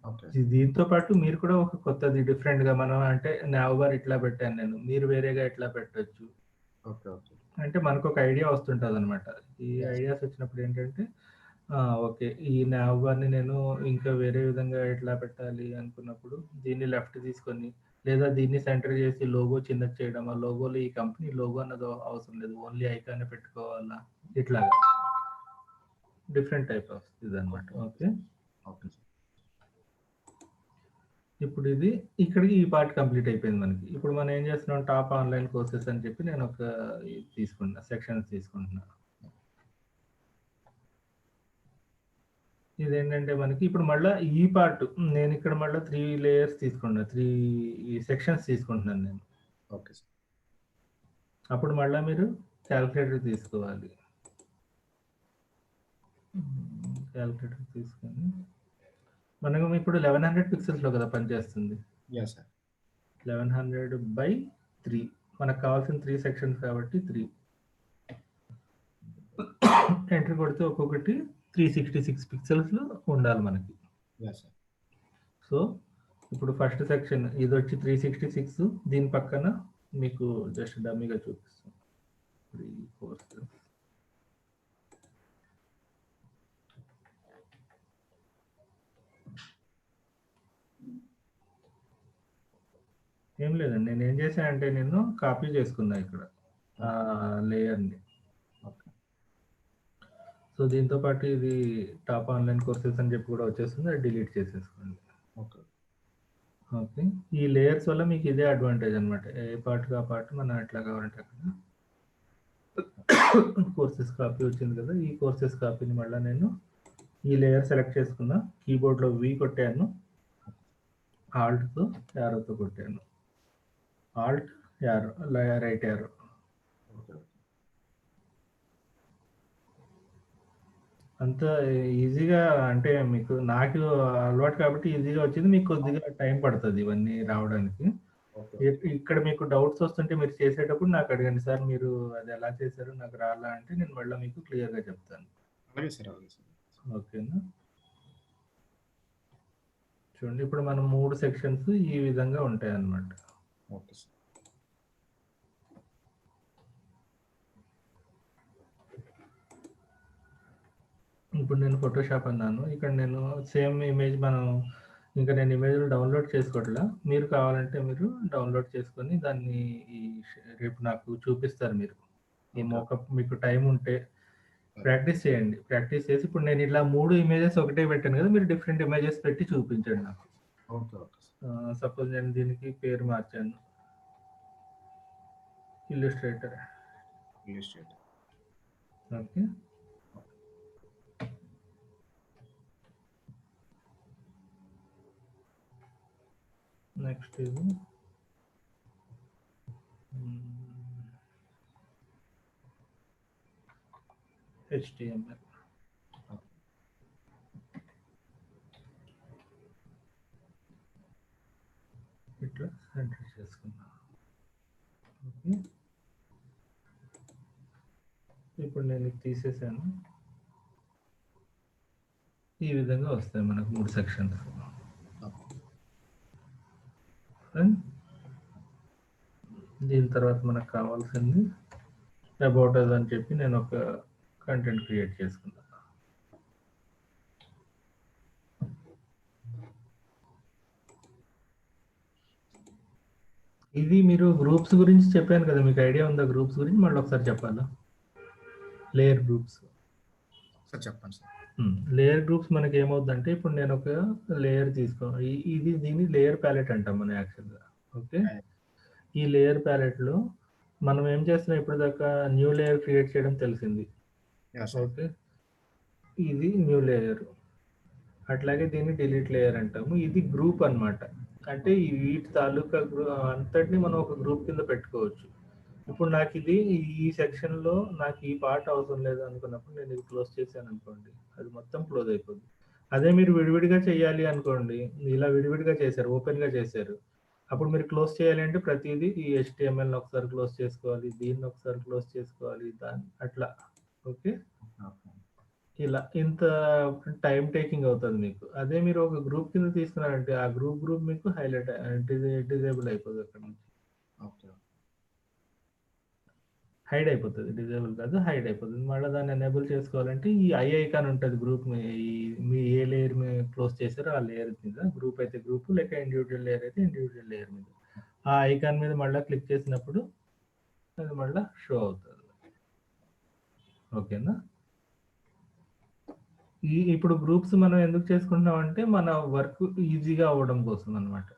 ఓకే. దీంతో పాటు మీరు కూడా ఒక కొత్తది డిఫరెంట్‌గా మనం అంటే నావ్ బార్ ఇట్లా పెట్టాను నేను. మీరు వేరేగా ఇట్లా పెట్టొచ్చు. ఓకే. ఓకే. అంటే మనకొక ఐడియా వస్తుంటదనమాట. ఈ యెస్. ఐడియాస్ వచ్చినప్పుడు ఏంటంటే ఓకే. ఈ నావ్ బార్‌ని నేను ఇంకా వేరే విధంగా ఎట్లా పెట్టాలి అనుకున్నప్పుడు దీన్ని లెఫ్ట్ తీసుకొని లేదా దీన్ని సెంటర్ చేసి లోగో చిన్నది చేయడం. ఆ లోగోలో ఈ కంపెనీ లోగో అన్నది అవసరం లేదు. ఓన్లీ ఐకానే పెట్టుకోవాలా? ఇట్లాగా. డిఫరెంట్ టైప్ ఆఫ్ ఇదనమాట. ఓకే. Okay sir. ఇప్పుడు ఇది ఇక్కడికి ఈ పార్ట్ కంప్లీట్ అయిపోయింది మనకి. ఇప్పుడు మనం ఏం చేస్తున్నాం టాప్ ఆన్‌లైన్ కోర్సెస్ అని చెప్పి నేను ఒక ఇది తీసుకుంటున్నా. సెక్షన్స్ తీసుకుంటున్నా. ఇదేంటంటే మనకి ఇప్పుడు మళ్ళా ఈ పార్ట్ నేను ఇక్కడ మళ్ళా 3 లేయర్స్ తీసుకున్నా. 3 సెక్షన్స్ తీసుకుంటున్నాను నేను. Okay sir. అప్పుడు మళ్ళా మీరు కాలిక్యులేటర్ తీసుకోవాలి. కాలిక్యులేటర్ తీసుకొని మనం ఇప్పుడు 1100 పిక్సెల్స్‌లో కదా పనిచేస్తుంది. యాహ్! సార్. 1100/3 మనకు కావాల్సిన 3 సెక్షన్స్ కాబట్టి 3. ఎంటర్ కొడితే ఒక్కొక్కటి 366 పిక్సెల్స్‌లో ఉండాలి మనకి. యాహ్! సార్. సో, ఇప్పుడు ఫస్ట్ సెక్షన్ ఇదొచ్చి 366 దీని పక్కన మీకు జస్ట్ డమ్మీగా చూపిస్తాను. ఇప్పుడు ఈ కోర్స్ ఏం లేదండి. నేను ఏం చేశానంటే నేను కాపీ చేసుకున్నా ఇక్కడ లేయర్‌ని. ఓకే. సో దీంతో పాటు ఇది టాప్ ఆన్‌లైన్ కోర్సెస్ అని చెప్పి కూడా వచ్చేస్తుంది. అది డిలీట్ చేసేసుకోండి. ఓకే. ఓకే. ఈ లేయర్స్ వల్ల మీకు ఇదే అడ్వాంటేజ్ అనమాట. ఏ పార్ట్‌కి ఆ పార్ట్ మనం ఎట్లా కావాలంటే అక్కడ కోర్సెస్ కాపీ వచ్చింది కదా! ఈ కోర్సెస్ కాపీని మళ్ళా నేను ఈ లేయర్ సెలెక్ట్ చేసుకున్నా. కీబోర్డ్‌లో వి కొట్టాను. ఆల్ట్‌తో యారోతో కొట్టాను. Alt arrow right arrow. Okay. అంత ఈజీగా అంటే మీకు నాకు అలవాటు కాబట్టి ఈజీగా వచ్చింది. మీకు కొద్దిగా టైం పడతది ఇవన్నీ రావడానికి. ఓకే. ఇక్కడ మీకు డౌట్స్ వస్తుంటే మీరు చేసేటప్పుడు నాకు అడగండి సార్ మీరు అది ఎలా చేశారు నాకు రాలా అంటే నేను మళ్ళీ మీకు క్లియర్‌గా చెప్తాను. అలాగే సార్. అలాగే సార్. ఓకేనా? చూడండి ఇప్పుడు మనం 3 సెక్షన్స్ ఈ విధంగా ఉంటాయన్నమాట. Okay sir. ఇప్పుడు నేను ఫోటోషాప్ అన్నాను. ఇక్కడ నేను సేమ్ ఇమేజ్ ఇంకా నేను ఇమేజ్‌లు డౌన్‌లోడ్ చేసుకోవట్లా. మీరు కావాలంటే మీరు డౌన్‌లోడ్ చేసుకొని దాన్ని ఈ రేపు నాకు చూపిస్తారు మీరు. ఈ మోకప్ మీకు టైం ఉంటే ప్రాక్టీస్ చేయండి. ప్రాక్టీస్ చేసి ఇప్పుడు నేను ఇలా 3 ఇమేజెస్ ఒకటే పెట్టాను కదా! మీరు డిఫరెంట్ ఇమేజెస్ పెట్టి చూపించండి నాకు. ఓకే. Okay sir. సపోజ్ నేను దీనికి పేరు మార్చాను. ఇల్లుస్ట్రేటర్. ఓకే. నెక్స్ట్ ఇది HTML. ఇట్లా ఎంటర్ చేసుకున్నాం. ఓకే. ఇప్పుడు నేను ఇది తీసేసాను. ఈ విధంగా వస్తాయి మనకు 3 సెక్షన్స్. దీని తర్వాత మనకు కావాల్సింది అబౌట్ అస్ అని చెప్పి నేను ఒక కంటెంట్ క్రియేట్ చేసుకున్నాను. ఇది మీరు గ్రూప్స్ గురించి చెప్పాను కదా మీకు ఐడియా ఉందా గ్రూప్స్ గురించి మళ్ళీ ఒకసారి చెప్పాలా? లేయర్ గ్రూప్స్ సార్ చెప్పండి సార్. లేయర్ గ్రూప్స్ మనకి ఏమవుతుందంటే ఇప్పుడు నేను ఒక లేయర్ ఇది దీన్ని లేయర్ ప్యాలెట్ అంటాం మనం యాక్చువల్గా. ఓకే. ఈ లేయర్ ప్యాలెట్లో మనం ఏం చేస్తున్నాం ఇప్పుడు దాకా న్యూ లేయర్ క్రియేట్ చేయడం తెలిసింది. ఓకే. ఇది న్యూ లేయర్. అట్లాగే దీన్ని డిలీట్ లేయర్ అంటాము. ఇది గ్రూప్ అన్నమాట. అంటే ఈ వీటి తాలూకా అంతటిని మనం ఒక గ్రూప్ కింద పెట్టుకోవచ్చు. ఇప్పుడు నాకు ఇది ఈ సెక్షన్‌లో నాకు ఈ పార్ట్ అవసరం లేదు అనుకున్నప్పుడు నేను ఇది క్లోజ్ చేశాను అనుకోండి. అది మొత్తం క్లోజ్ అయిపోద్ది. అదే మీరు విడివిడిగా చేయాలి అనుకోండి. ఇలా విడివిడిగా చేశారు. ఓపెన్‌గా చేశారు. అప్పుడు మీరు క్లోజ్ చేయాలి అంటే ప్రతిదీ ఈ HTMLని ఒకసారి క్లోజ్ చేసుకోవాలి. దీన్ని ఒకసారి క్లోజ్ చేసుకోవాలి. అట్లా. ఓకే. ఇలా ఇంత టైమ్ టేకింగ్ అవుతది మీకు. అదే మీరు ఒక గ్రూప్ కింద తీసుకున్నారంటే ఆ గ్రూప్ మీకు హైలైట్ డిజేబుల్ అయిపోద్ది అక్కడి నుంచి. ఓకే. హైడ్ అయిపోతది. డిజేబుల్ కాదు హైడ్ అయిపోతది. మళ్ళీ దాన్ని ఎనేబుల్ చేసుకోవాలంటే ఈ ఐకాన్ ఉంటది గ్రూప్ మీ ఏ లేయర్ క్లోజ్ చేశారో ఆ లేయర్ మీద గ్రూప్ అయితే గ్రూప్ లేక ఇండివిడ్యువల్ లేయర్ అయితే ఇండివిడ్యువల్ లేయర్ మీద. ఆ ఐకాన్ మీద మళ్ళీ క్లిక్ చేసినప్పుడు అది మళ్ళీ షో అవుతది. ఓకేనా? ఇప్పుడు గ్రూప్స్ మనం ఎందుకు చేసుకుంటున్నాం అంటే మన వర్క్ ఈజీగా అవ్వడం కోసం అన్నమాట.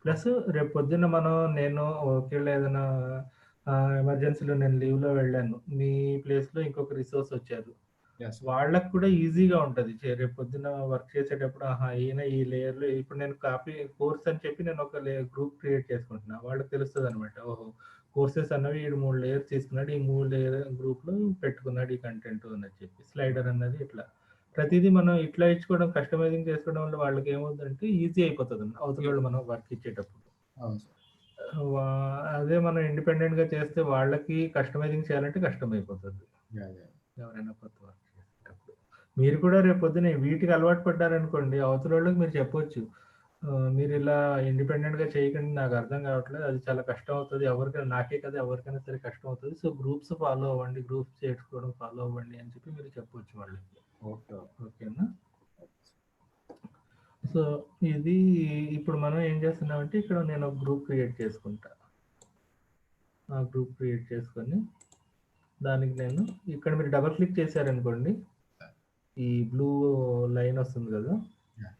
ప్లస్ రేపు పొద్దున్న నేను ఒకవేళ ఏదైనా ఎమర్జెన్సీలో నేను లీవ్‌లో వెళ్ళాను. మీ ప్లేస్‌లో ఇంకొక రిసోర్స్ వచ్చారు. వాళ్ళకి కూడా ఈజీగా ఉంటది. రేపు పొద్దున్న వర్క్ చేసేటప్పుడు ఆహా! ఈయన ఈ లేయర్‌లో ఇప్పుడు నేను కోర్స్ అని చెప్పి నేను ఒక గ్రూప్ క్రియేట్ చేసుకుంటున్నా. వాళ్ళకి తెలుస్తదనమాట. ఓహో! కోర్సెస్ అన్నవి ఈడు 3 లేయర్స్ తీసుకున్నాడు. ఈ 3 లేయర్ గ్రూప్‌లో పెట్టుకున్నాడు ఈ కంటెంట్ అని చెప్పి. స్లైడర్ అన్నది ఇట్లా. ప్రతీదీ మనం ఇట్లా ఇచ్చుకోవడం కస్టమైజింగ్ చేసుకోవడం వల్ల వాళ్ళకి ఏమవుతుందంటే ఈజీ అయిపోతది. అవతలోళ్ళు మనం వర్క్ ఇచ్చేటప్పుడు. అవును సార్. అదే మనం ఇండిపెండెంట్‌గా చేస్తే వాళ్ళకి కస్టమైజింగ్ చేయాలంటే కష్టం అయిపోతది. ఎవరైనా కొత్త వర్క్ చేసేటప్పుడు. మీరు కూడా రేపు పొద్దున వీటికి అలవాటు పడ్డారనుకోండి అవతలోళ్ళకి మీరు చెప్పొచ్చు. మీరు ఇలా ఇండిపెండెంట్‌గా చేయకండి నాకు అర్థం కావట్లేదు. అది చాలా కష్టం అవుతది. ఎవరికైనా నాకే కాదు ఎవరికైనా సరే కష్టం అవుతది. సో, గ్రూప్స్ ఫాలో అవ్వండి. గ్రూప్స్ చేసుకోవడం ఫాలో అవ్వండి అని చెప్పి మీరు చెప్పొచ్చు వాళ్ళకి. ఓకే. ఓకేనా? సో, ఇది ఇప్పుడు మనం ఏం చేస్తున్నామంటే ఇక్కడ నేను ఒక గ్రూప్ క్రియేట్ చేసుకుంటా. ఆ గ్రూప్ క్రియేట్ చేసుకొని దానికి నేను ఇక్కడ మీరు డబుల్ క్లిక్ చేశారనుకోండి. ఈ బ్లూ లైన్ వస్తుంది కదా! యాహ్!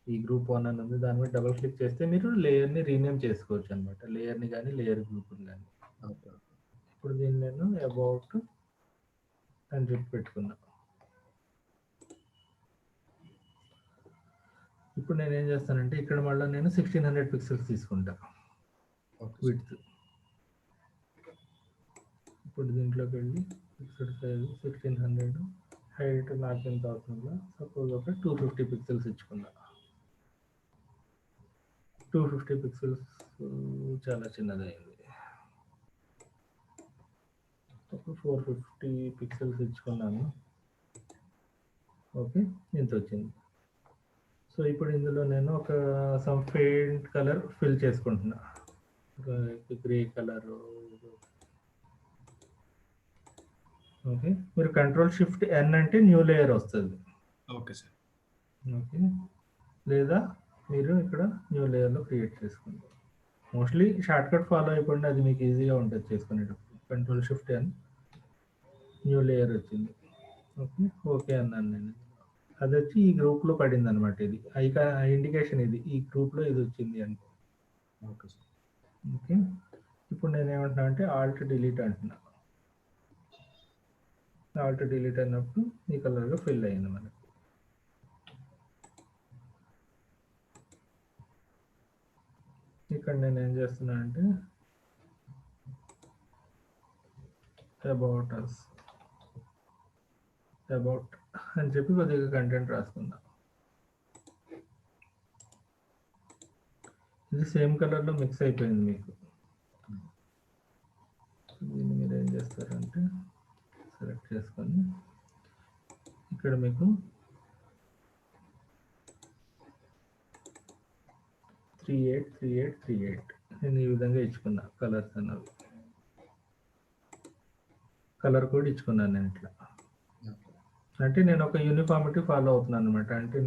ఈ గ్రూప్ 1 అని ఉంది. దాని మీద డబుల్ క్లిక్ చేస్తే మీరు లేయర్‌ని రీనేమ్ చేసుకోవచ్చు అన్నమాట. లేయర్‌ని గాని, లేయర్ గ్రూప్‌ని గాని. ఓకే. ఇప్పుడు దీన్ని నేను అబౌట్ అని చెప్పి పెట్టుకున్నా. ఇప్పుడు నేనేం చేస్తానంటే ఇక్కడ మళ్ళా నేను 1600 పిక్సెల్స్ తీసుకుంటా. ఓకే. విడ్త్. ఇప్పుడు దీంట్లోకి వెళ్ళి పిక్సెల్ సైజ్ 1600 హైట్ నాకెంత అవుతుందో సపోజ్ ఒక 250 పిక్సెల్స్ ఇచ్చుకున్నా. 250 పిక్సెల్స్ చాలా చిన్నదయింది. ఒక 450 పిక్సెల్స్ ఇచ్చుకున్నాను. ఓకే. ఇంతొచ్చింది. సో, ఇప్పుడు ఇందులో నేను ఒక సమ్ ఫెయింట్ కలర్ ఫిల్ చేసుకుంటున్నా. Grey colour. ఓకే. మీరు కంట్రోల్ షిఫ్ట్ ఎన్ అంటే న్యూ లేయర్ వస్తది. Okay sir. ఓకే. లేదా మీరు ఇక్కడ న్యూ లేయర్‌లో క్రియేట్ చేసుకోండి. మోస్ట్‌లీ షార్ట్‌కట్ ఫాలో అయిపోండి. అది మీకు ఈజీగా ఉంటది చేసుకునేటప్పుడు. Control shift N new layer వచ్చింది. ఓకే. ఓకే అన్నాను నేను. అదొచ్చి ఈ గ్రూప్‌లో పడిందనమాట ఇది. ఇండికేషన్ ఇది. ఈ గ్రూప్‌లో ఇదొచ్చింది అని. Okay sir. ఓకే. ఇప్పుడు నేనేమంటున్నా అంటే ఆల్ట్ డిలీట్ అంటున్నా. ఆల్ట్ డిలీట్ అన్నప్పుడు ఈ కలర్‌లో ఫిల్ అయింది మనకి. ఇక్కడ నేనేం చేస్తున్నా అంటే అబౌట్ అస్ అబౌట్ అని చెప్పి కొద్దిగా కంటెంట్ రాసుకుందాం. ఇది సేమ్ కలర్‌లో మిక్స్ అయిపోయింది మీకు. దీన్ని మీరు ఏం చేస్తారంటే సెలెక్ట్ చేసుకొని ఇక్కడ మీకు 383838 నేను ఈ విధంగా ఇచ్చుకున్నా కలర్స్ అన్నవి. కలర్ కోడ్ ఇచ్చుకున్నాను నేను ఇట్లా. అంటే నేను ఒక యూనిఫార్మిటీ ఫాలో అవుతున్నాను అనమాట. అంటే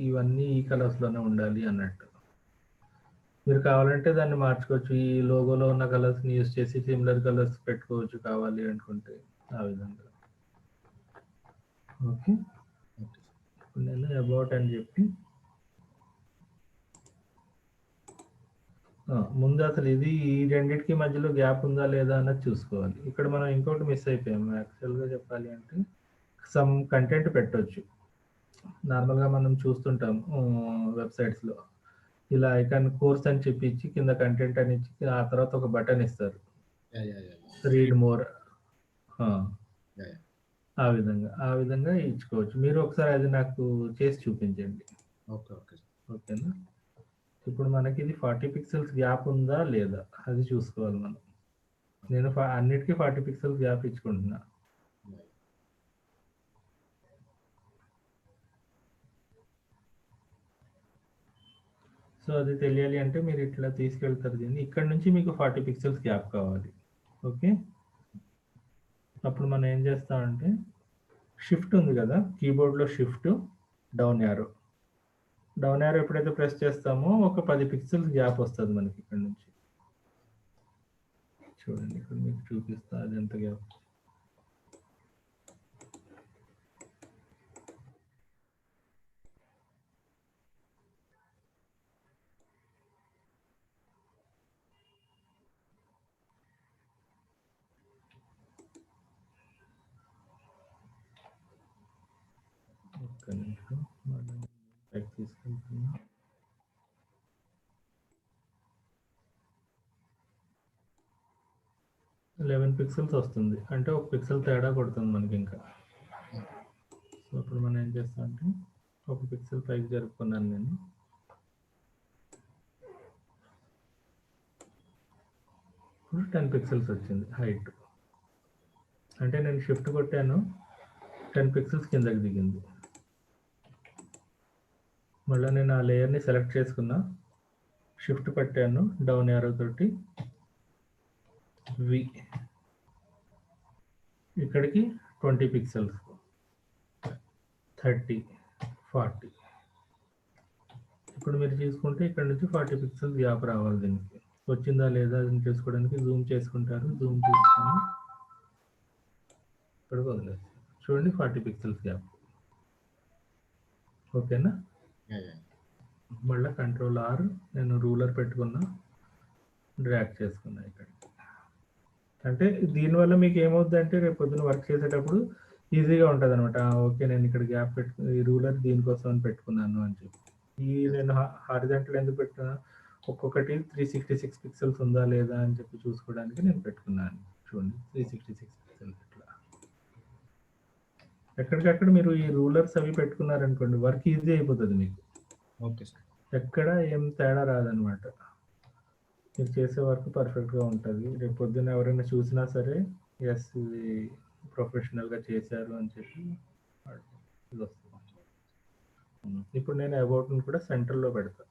ఇవన్నీ ఈ కలర్స్‌లోనే ఉండాలి అన్నట్టు. మీరు కావాలంటే దాన్ని మార్చుకోవచ్చు. ఈ లోగోలో ఉన్న కలర్స్‌ని యూజ్ చేసి సిమిలర్ కలర్స్ పెట్టుకోవచ్చు కావాలి అనుకుంటే ఆ విధంగా. ఓకే. ఇప్పుడు నేను అబౌట్ అని చెప్పి ముందు అసలు ఈ రెండిటికి మధ్యలో గ్యాప్ ఉందా లేదా అన్నది చూసుకోవాలి. ఇక్కడ మనం ఇంకోటి మిస్ అయిపోయాము. యాక్చువల్‌గా చెప్పాలి అంటే సమ్ కంటెంట్ పెట్టొచ్చు. నార్మల్‌గా మనం చూస్తుంటాం వెబ్‌సైట్స్‌లో. ఇలా ఐకాన్ కోర్స్ అని చెప్పి ఇచ్చి కింద కంటెంట్ అని ఇచ్చి ఆ తర్వాత ఒక బటన్ ఇస్తారు. Read more. ఆ విధంగా ఇచ్చుకోవచ్చు. మీరు ఒకసారి అది నాకు చేసి చూపించండి. ఓకేనా? ఇప్పుడు మనకి ఇది 40 పిక్సెల్స్ గ్యాప్ ఉందా లేదా అది చూసుకోవాలి మనం. నేను అన్నిటికి 40 పిక్సెల్స్ గ్యాప్ ఇచ్చుకుంటున్నా. సో, అది తెలియాలి అంటే మీరు ఇట్లా తీసుకెళ్తారు దీన్ని. ఇక్కడ నుంచి మీకు 40 పిక్సెల్స్ గ్యాప్ కావాలి. ఓకే. అప్పుడు మనం ఏం చేస్తామంటే షిఫ్ట్ ఉంది కదా! కీబోర్డ్‌లో shift down arrow. Down arrow ఎప్పుడైతే ప్రెస్ చేస్తామో ఒక 10 పిక్సెల్స్ గ్యాప్ వస్తది మనకి ఇక్కడ నుంచి. చూడండి ఇక్కడ మీకు చూపిస్తా అది ఎంత గ్యాప్. ఒక్క నిమిషం మనం పైకి తీసుకెళ్తున్నా. లెవెన్ పిక్సెల్స్ వస్తుంది. అంటే ఒక పిక్సెల్ తేడా కొడుతుంది మనకి ఇంకా. సో, అప్పుడు మనం ఏం చేస్తాం అంటే ఒక పిక్సెల్ పైకి జరుపుకున్నాను నేను. ఇప్పుడు 10 పిక్సెల్స్ వచ్చింది హైట్. అంటే నేను షిఫ్ట్ కొట్టాను 10 పిక్సెల్స్ కిందకి దిగింది. మళ్ళీ నేను ఆ లేయర్ని సెలెక్ట్ చేసుకున్నా, షిఫ్ట్ పట్టాను డౌన్ యారో తోటి, వి ఇక్కడికి 20 పిక్సెల్స్, 30, 40. ఇప్పుడు మీరు చూసుకుంటే ఇక్కడ నుంచి 40 పిక్సెల్స్ గ్యాప్ రావాలి. దీనికి వచ్చిందా లేదా అని చేసుకోవడానికి జూమ్ చేసుకుంటారు, జూమ్ చేసుకొని ఇక్కడ వదిలేదు. చూడండి 40 పిక్సెల్స్ గ్యాప్. ఓకేనా? మళ్ళీ కంట్రోల్ ఆర్, నేను రూలర్ పెట్టుకున్నా, డ్రాగ్ చేసుకున్నా ఇక్కడికి. అంటే దీనివల్ల మీకు ఏమవుతుంది అంటే రేపు పొద్దున వర్క్ చేసేటప్పుడు ఈజీగా ఉంటుంది అనమాట. ఓకే, నేను ఇక్కడ గ్యాప్ ఈ రూలర్ దీనికోసం అని పెట్టుకున్నాను అని చెప్పి. నేను హారిజాంటల్ ఎందుకు పెట్టినా, ఒక్కొక్కటి 366 పిక్సెల్స్ ఉందా లేదా అని చెప్పి చూసుకోవడానికి నేను పెట్టుకున్నాను. చూడండి 366 పిక్సెల్స్. ఇట్లా ఎక్కడికక్కడ మీరు ఈ రూలర్స్ అవి పెట్టుకున్నారనుకోండి, వర్క్ ఈజీ అయిపోతుంది మీకు. Okay sir. ఎక్కడ ఏం తేడా రాదనమాట. మీరు చేసే వర్క్ పర్ఫెక్ట్గా ఉంటుంది. రేపు పొద్దున్న ఎవరైనా చూసినా సరే, ఎస్ ఇది ప్రొఫెషనల్గా చేశారు అని చెప్పి ఇది వస్తుంది. ఇప్పుడు నేను అబౌట్ని కూడా సెంటర్లో పెడతా.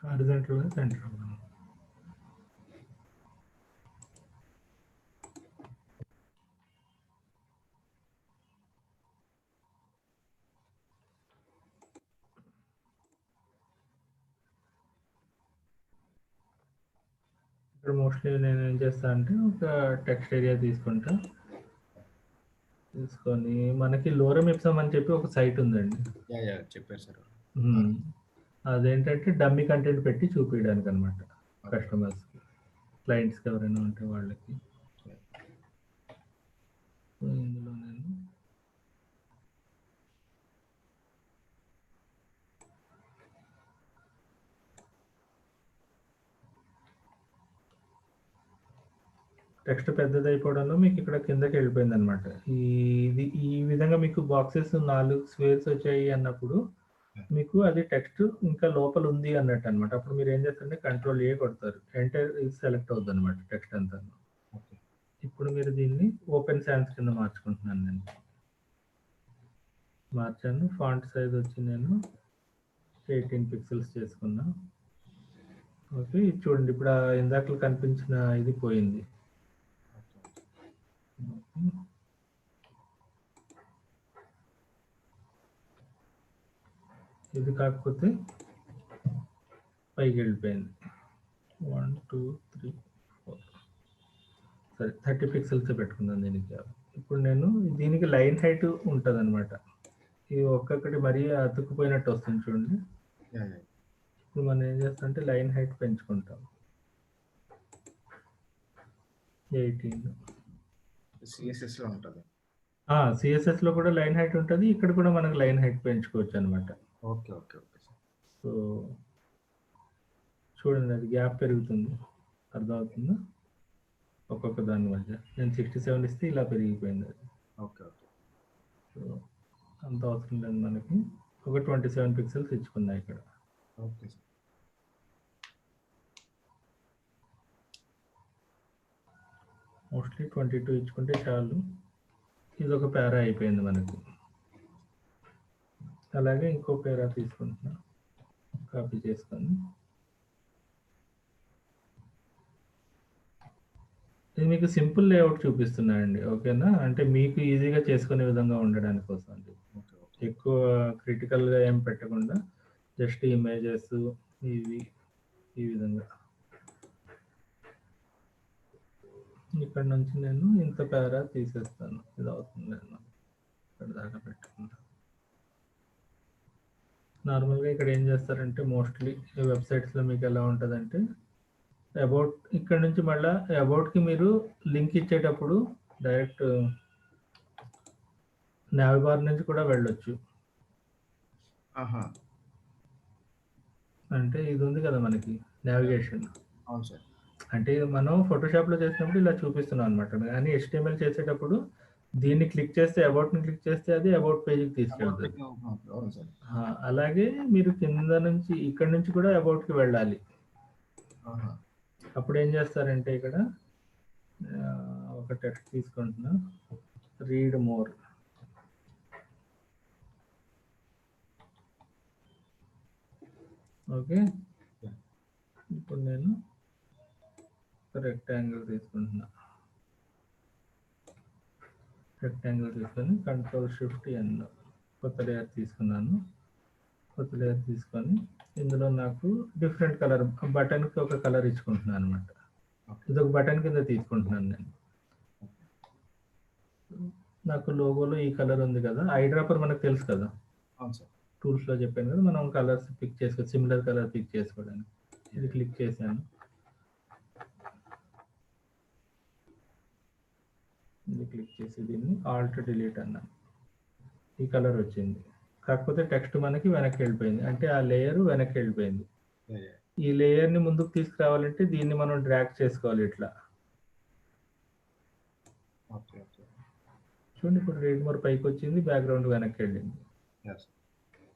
హారిజాంటల్గా సెంటర్. ఇక్కడ మోస్ట్లీ నేను ఏం చేస్తా అంటే ఒక టెక్స్ట్ ఏరియా తీసుకుంటా, తీసుకొని మనకి లోరం ఇప్సమ్ అని చెప్పి ఒక సైట్ ఉందండి. చెప్పారు సార్. అదేంటంటే డమ్మీ కంటెంట్ పెట్టి చూపించడానికి అనమాట, కస్టమర్స్కి, క్లయింట్స్కి ఎవరైనా ఉంటే వాళ్ళకి. ఇందులో నేను టెక్స్ట్ పెద్దది అయిపోవడంలో మీకు ఇక్కడ కిందకి వెళ్ళిపోయింది అనమాట. ఈ విధంగా మీకు బాక్సెస్ 4 స్క్వేర్స్ వచ్చాయి అన్నప్పుడు మీకు అది టెక్స్ట్ ఇంకా లోపల ఉంది అన్నట్టు అనమాట. అప్పుడు మీరు ఏం చేస్తారంటే కంట్రోల్ ఏ కొడతారు, ఎంటర్ సెలెక్ట్ అవుతుంది అనమాట టెక్స్ట్ అంతా. ఇప్పుడు మీరు దీన్ని ఓపెన్ సాన్స్ కింద మార్చుకుంటున్నాను. నేను మార్చాను. ఫాంట్ సైజ్ వచ్చి నేను 18 పిక్సెల్స్ చేసుకున్నా. ఓకే, ఇది చూడండి, ఇప్పుడు ఇందాక కనిపించిన ఇది పోయింది. ఇది కాకపోతే పైకి వెళ్ళిపోయింది. 1 2 3 4 సరే 30 పిక్సెల్స్ పెట్టుకున్నాను దీనికి. ఇప్పుడు నేను దీనికి లైన్ హైట్ ఉంటుంది అనమాట. ఇది ఒక్కొక్కటి మరీ అతుక్కుపోయినట్టు వస్తుంది చూడండి. ఇప్పుడు మనం ఏం చేస్తామంటే లైన్ హైట్ పెంచుకుంటాం. 18. సిఎస్ఎస్ లో ఉంటుంది. సిఎస్ఎస్ లో కూడా లైన్ హైట్ ఉంటుంది. ఇక్కడ కూడా మనకు లైన్ హైట్ పెంచుకోవచ్చు అనమాట. Okay okay okay. సో చూడండి, అది గ్యాప్ పెరుగుతుంది, అర్థమవుతుందా? ఒక్కొక్క దాని మధ్య నేను 67 ఇస్తే ఇలా పెరిగిపోయింది అది. Okay okay. సో అంత అవసరం లేదు మనకి. ఒక 27 పిక్సెల్స్ ఇచ్చుకున్నా ఇక్కడ. Okay sir. మోస్ట్లీ 22 ఇచ్చుకుంటే చాలు. ఇది ఒక పేరా అయిపోయింది మనకి. అలాగే ఇంకో పేరా తీసుకుంటున్నా, కాపీ చేసుకొని. ఇది మీకు సింపుల్ లేఅవుట్ చూపిస్తున్నాయండి, ఓకేనా? అంటే మీకు ఈజీగా చేసుకునే విధంగా ఉండడానికి కోసం అండి. ఎక్కువ క్రిటికల్గా ఏం పెట్టకుండా జస్ట్ ఇమేజెస్ ఇవి ఈ విధంగా. ఇక్కడ నుంచి నేను ఇంత పేరా తీసేస్తాను. ఇది అవుతుంది లేదు, ఇక్కడ దాకా పెట్టుకుంటా. నార్మల్గా ఇక్కడ ఏం చేస్తారంటే మోస్ట్లీ వెబ్సైట్స్లో మీకు ఎలా ఉంటుందంటే అబౌట్, ఇక్కడ నుంచి మళ్ళీ అబౌట్కి మీరు లింక్ ఇచ్చేటప్పుడు డైరెక్ట్ నావి బార్ నుంచి కూడా వెళ్ళొచ్చు. అంటే ఇది ఉంది కదా మనకి నావిగేషన్. అవును సార్. అంటే మనం ఫోటోషాప్లో చేసినప్పుడు ఇలా చూపిస్తున్నాం అనమాట. కానీ HTML చేసేటప్పుడు దీన్ని క్లిక్ చేస్తే అబౌట్‌ని క్లిక్ చేస్తే అది అబౌట్ పేజ్‌కి అబౌట్ తీసుకెళ్తది. పేజ్ ఓపెన్ అవుతుంది. అవును సార్. అలాగే మీరు కింద నుంచి ఇక్కడి నుంచి కూడా అబౌట్‌కి వెళ్ళాలి. ఆహా! అప్పుడేం చేస్తారంటే ఇక్కడ ఒక టెక్స్ట్ తీసుకుంటున్నా. Read more. ఓకే. ఇప్పుడు నేను ఒక రెక్టాంగిల్ తీసుకుంటున్నా. రెక్టాంగిల్ తీసుకొని కంట్రోల్ షిఫ్ట్ ఎన్ కొత్త లేయర్ తీసుకున్నాను. కొత్త లేయర్ తీసుకొని ఇందులో నాకు డిఫరెంట్ కలర్ బటన్‌కి ఒక కలర్ ఇచ్చుకుంటున్నాను అనమాట. ఇదొక బటన్ కింద తీసుకుంటున్నాను నేను. నాకు లోగోలో ఈ కలర్ ఉంది కదా! ఐడ్రాపర్ మనకు తెలుసు కదా! అవును సార్. టూల్స్‌లో చెప్పాను కదా! మనం కలర్స్ పిక్ చేసుకోవచ్చు. సిమిలర్ కలర్ పిక్ చేసుకోవడానికి. ఇది క్లిక్ చేశాను. ఇది క్లిక్ చేసి దీన్ని ఆల్ట్ డిలీట్ అన్నాను. ఈ కలర్ వచ్చింది. కాకపోతే టెక్స్ట్ మనకి వెనక్కి వెళ్ళిపోయింది. అంటే ఆ లేయర్ వెనక్కి వెళ్ళిపోయింది. ఈ లేయర్‌ని ముందుకు తీసుకురావాలంటే దీన్ని మనం డ్రాగ్ చేసుకోవాలి ఇట్లా. ఓకే. ఓకే. చూడండి ఇప్పుడు రీడ్ మోర్ పైకొచ్చింది. బ్యాక్‌గ్రౌండ్ వెనక్కి వెళ్ళింది. యెస్.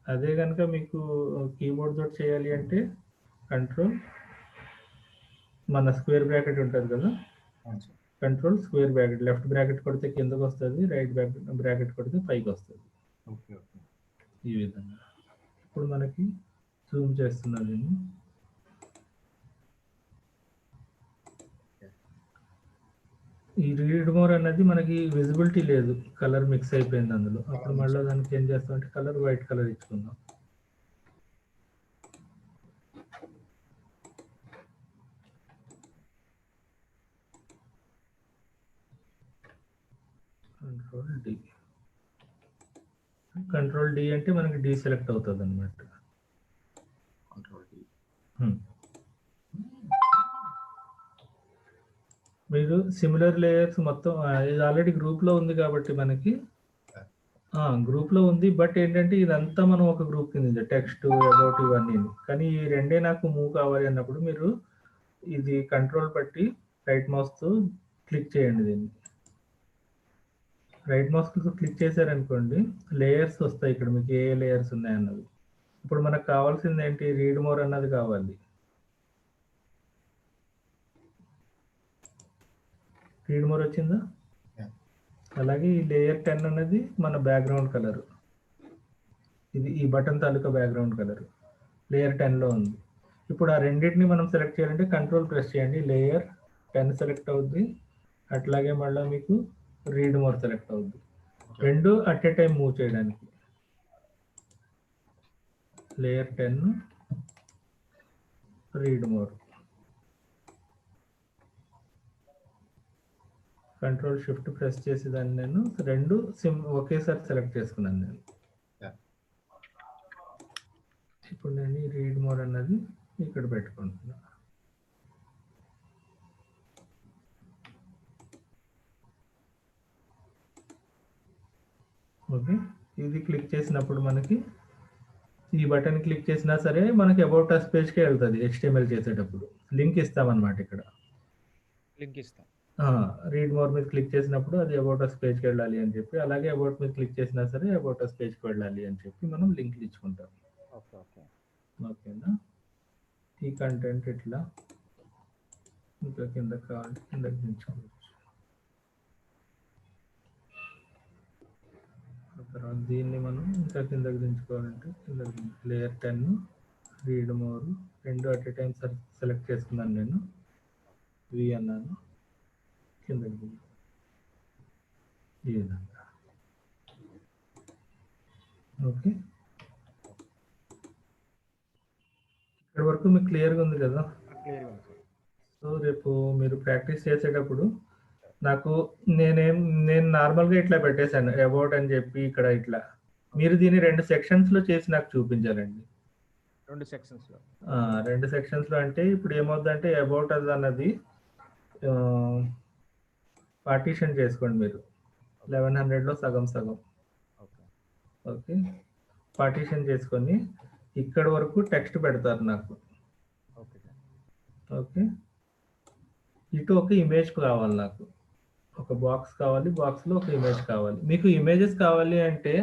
అదే గనుక మీకు కీబోర్డ్ తోటి చేయాలి అంటే కంట్రోల్ మన స్క్వేర్ బ్రాకెట్ ఉంటది కదా! అవును sir. Control square bracket left bracket కొడితే కిందకొస్తది. రైట్ బ్రాకెట్ కొడితే పైకొస్తది. ఓకే. ఓకే. ఈ విధంగా. ఇప్పుడు మనకి జూమ్ చేస్తున్నా దీన్ని. ఈ రీడ్ మోర్ అన్నది మనకి విజిబిలిటీ లేదు. కలర్ మిక్స్ అయిపోయింది అందులో. అప్పుడు మళ్ళా దానికి ఏం చేస్తామంటే కలర్ వైట్ కలర్ ఇచ్చుకుందాం. Control D. కంట్రోల్ డి అంటే మనకి డీసెలెక్ట్ అవుతదన్నమాట. Control D. మీరు సిమిలర్ లేయర్స్ మొత్తం ఇది ఆల్రెడీ గ్రూప్‌లో ఉంది కాబట్టి మనకి గ్రూప్‌లో ఉంది. బట్ ఏంటంటే ఇదంతా మనం ఒక గ్రూప్ కింద టెక్స్ట్, అబౌట్ ఇవన్నీను. కానీ ఈ రెండే నాకు మూవ్ కావాలి అన్నప్పుడు మీరు ఇది కంట్రోల్ పట్టి రైట్ మౌస్‌తో క్లిక్ చేయండి దీన్ని. రైట్ మౌస్‌తో క్లిక్ చేశారనుకోండి లేయర్స్ వస్తాయి ఇక్కడ మీకు ఏ లేయర్స్ ఉన్నాయన్నవి. ఇప్పుడు మనకు కావాల్సింది ఏంటి రీడ్ మోర్ అన్నది కావాలి. రీడ్ మోర్ వచ్చిందా? అలాగే ఈ లేయర్ 10 అన్నది మన బ్యాక్‌గ్రౌండ్ కలర్. ఇది ఈ బటన్ తాలూకా బ్యాక్‌గ్రౌండ్ కలర్. లేయర్ 10లో ఉంది. ఇప్పుడు ఆ రెండిటిని మనం సెలెక్ట్ చేయాలంటే కంట్రోల్ ప్రెస్ చేయండి. లేయర్ 10 సెలెక్ట్ అవుద్ది. అట్లాగే మళ్ళా మీకు రీడ్ మోర్ సెలెక్ట్ అవుద్ది. రెండు అట్ ఏ టైం మూవ్ చేయడానికి. Layer 10 read more. Control shift press చేసి దాన్ని నేను రెండు ఒకేసారి సెలెక్ట్ చేసుకున్నాను నేను. ఇప్పుడు నేను ఈ రీడ్ మోర్ అన్నది ఇక్కడ పెట్టుకుంటున్నా. ఓకే. ఇది క్లిక్ చేసినప్పుడు మనకి ఈ బటన్ క్లిక్ చేసినా సరే మనకి అబౌట్ అస్ పేజ్‌కే వెళ్తది HTML చేసేటప్పుడు. లింక్ ఇస్తామన్నమాట ఇక్కడ. లింక్ ఇస్తాం. రీడ్ మోర్ మీద క్లిక్ చేసినప్పుడు అది అబౌట్ అస్ పేజ్‌కి వెళ్ళాలి అని చెప్పి, అలాగే అబౌట్ మీద క్లిక్ చేసినా సరే అబౌట్ అస్ పేజ్‌కి వెళ్ళాలి అని చెప్పి మనం లింక్‌లు ఇచ్చుకుంటాం. ఓకే. ఓకే. ఓకేనా? ఈ కంటెంట్ ఇట్లా ఇంకా కిందకి కావాలంటే కిందకి దించుకోవచ్చు. తర్వాత దీన్ని మనం ఇంకా కిందకి దించుకోవాలంటే కిందకి లేయర్ 10 రీడ్ మోర్ రెండు అట్ ఏ టైం సెలెక్ట్ చేసుకున్నాను నేను. వి అన్నాను. కిందకి ఈ విధంగా. ఓకే. ఇక్కడ వరకు మీకు క్లియర్‌గా ఉంది కదా? క్లియర్‌గా ఉంది సార్. సో రేపు మీరు ప్రాక్టీస్ చేసేటప్పుడు నాకు నేను నార్మల్‌గా ఇట్లా పెట్టేశాను. అబౌట్ అని చెప్పి ఇక్కడ ఇట్లా. మీరు దీన్ని 2 సెక్షన్స్‌లో చేసి నాకు చూపించాలండి. 2 సెక్షన్స్‌లో. 2 సెక్షన్స్‌లో అంటే ఇప్పుడు ఏమవుద్దంటే అబౌట్ అస్ అన్నది పార్టిషన్ చేసుకోండి మీరు. 1100లో సగం సగం. ఓకే. ఓకే. పార్టిషన్ చేసుకొని ఇక్కడ వరకు టెక్స్ట్ పెడతారు నాకు. Okay sir. ఓకే. ఇటు ఒక ఇమేజ్ కావాలి నాకు. ఒక బాక్స్ కావాలి. బాక్స్‌లో ఒక ఇమేజ్ కావాలి. మీకు ఇమేజెస్ కావాలి అంటే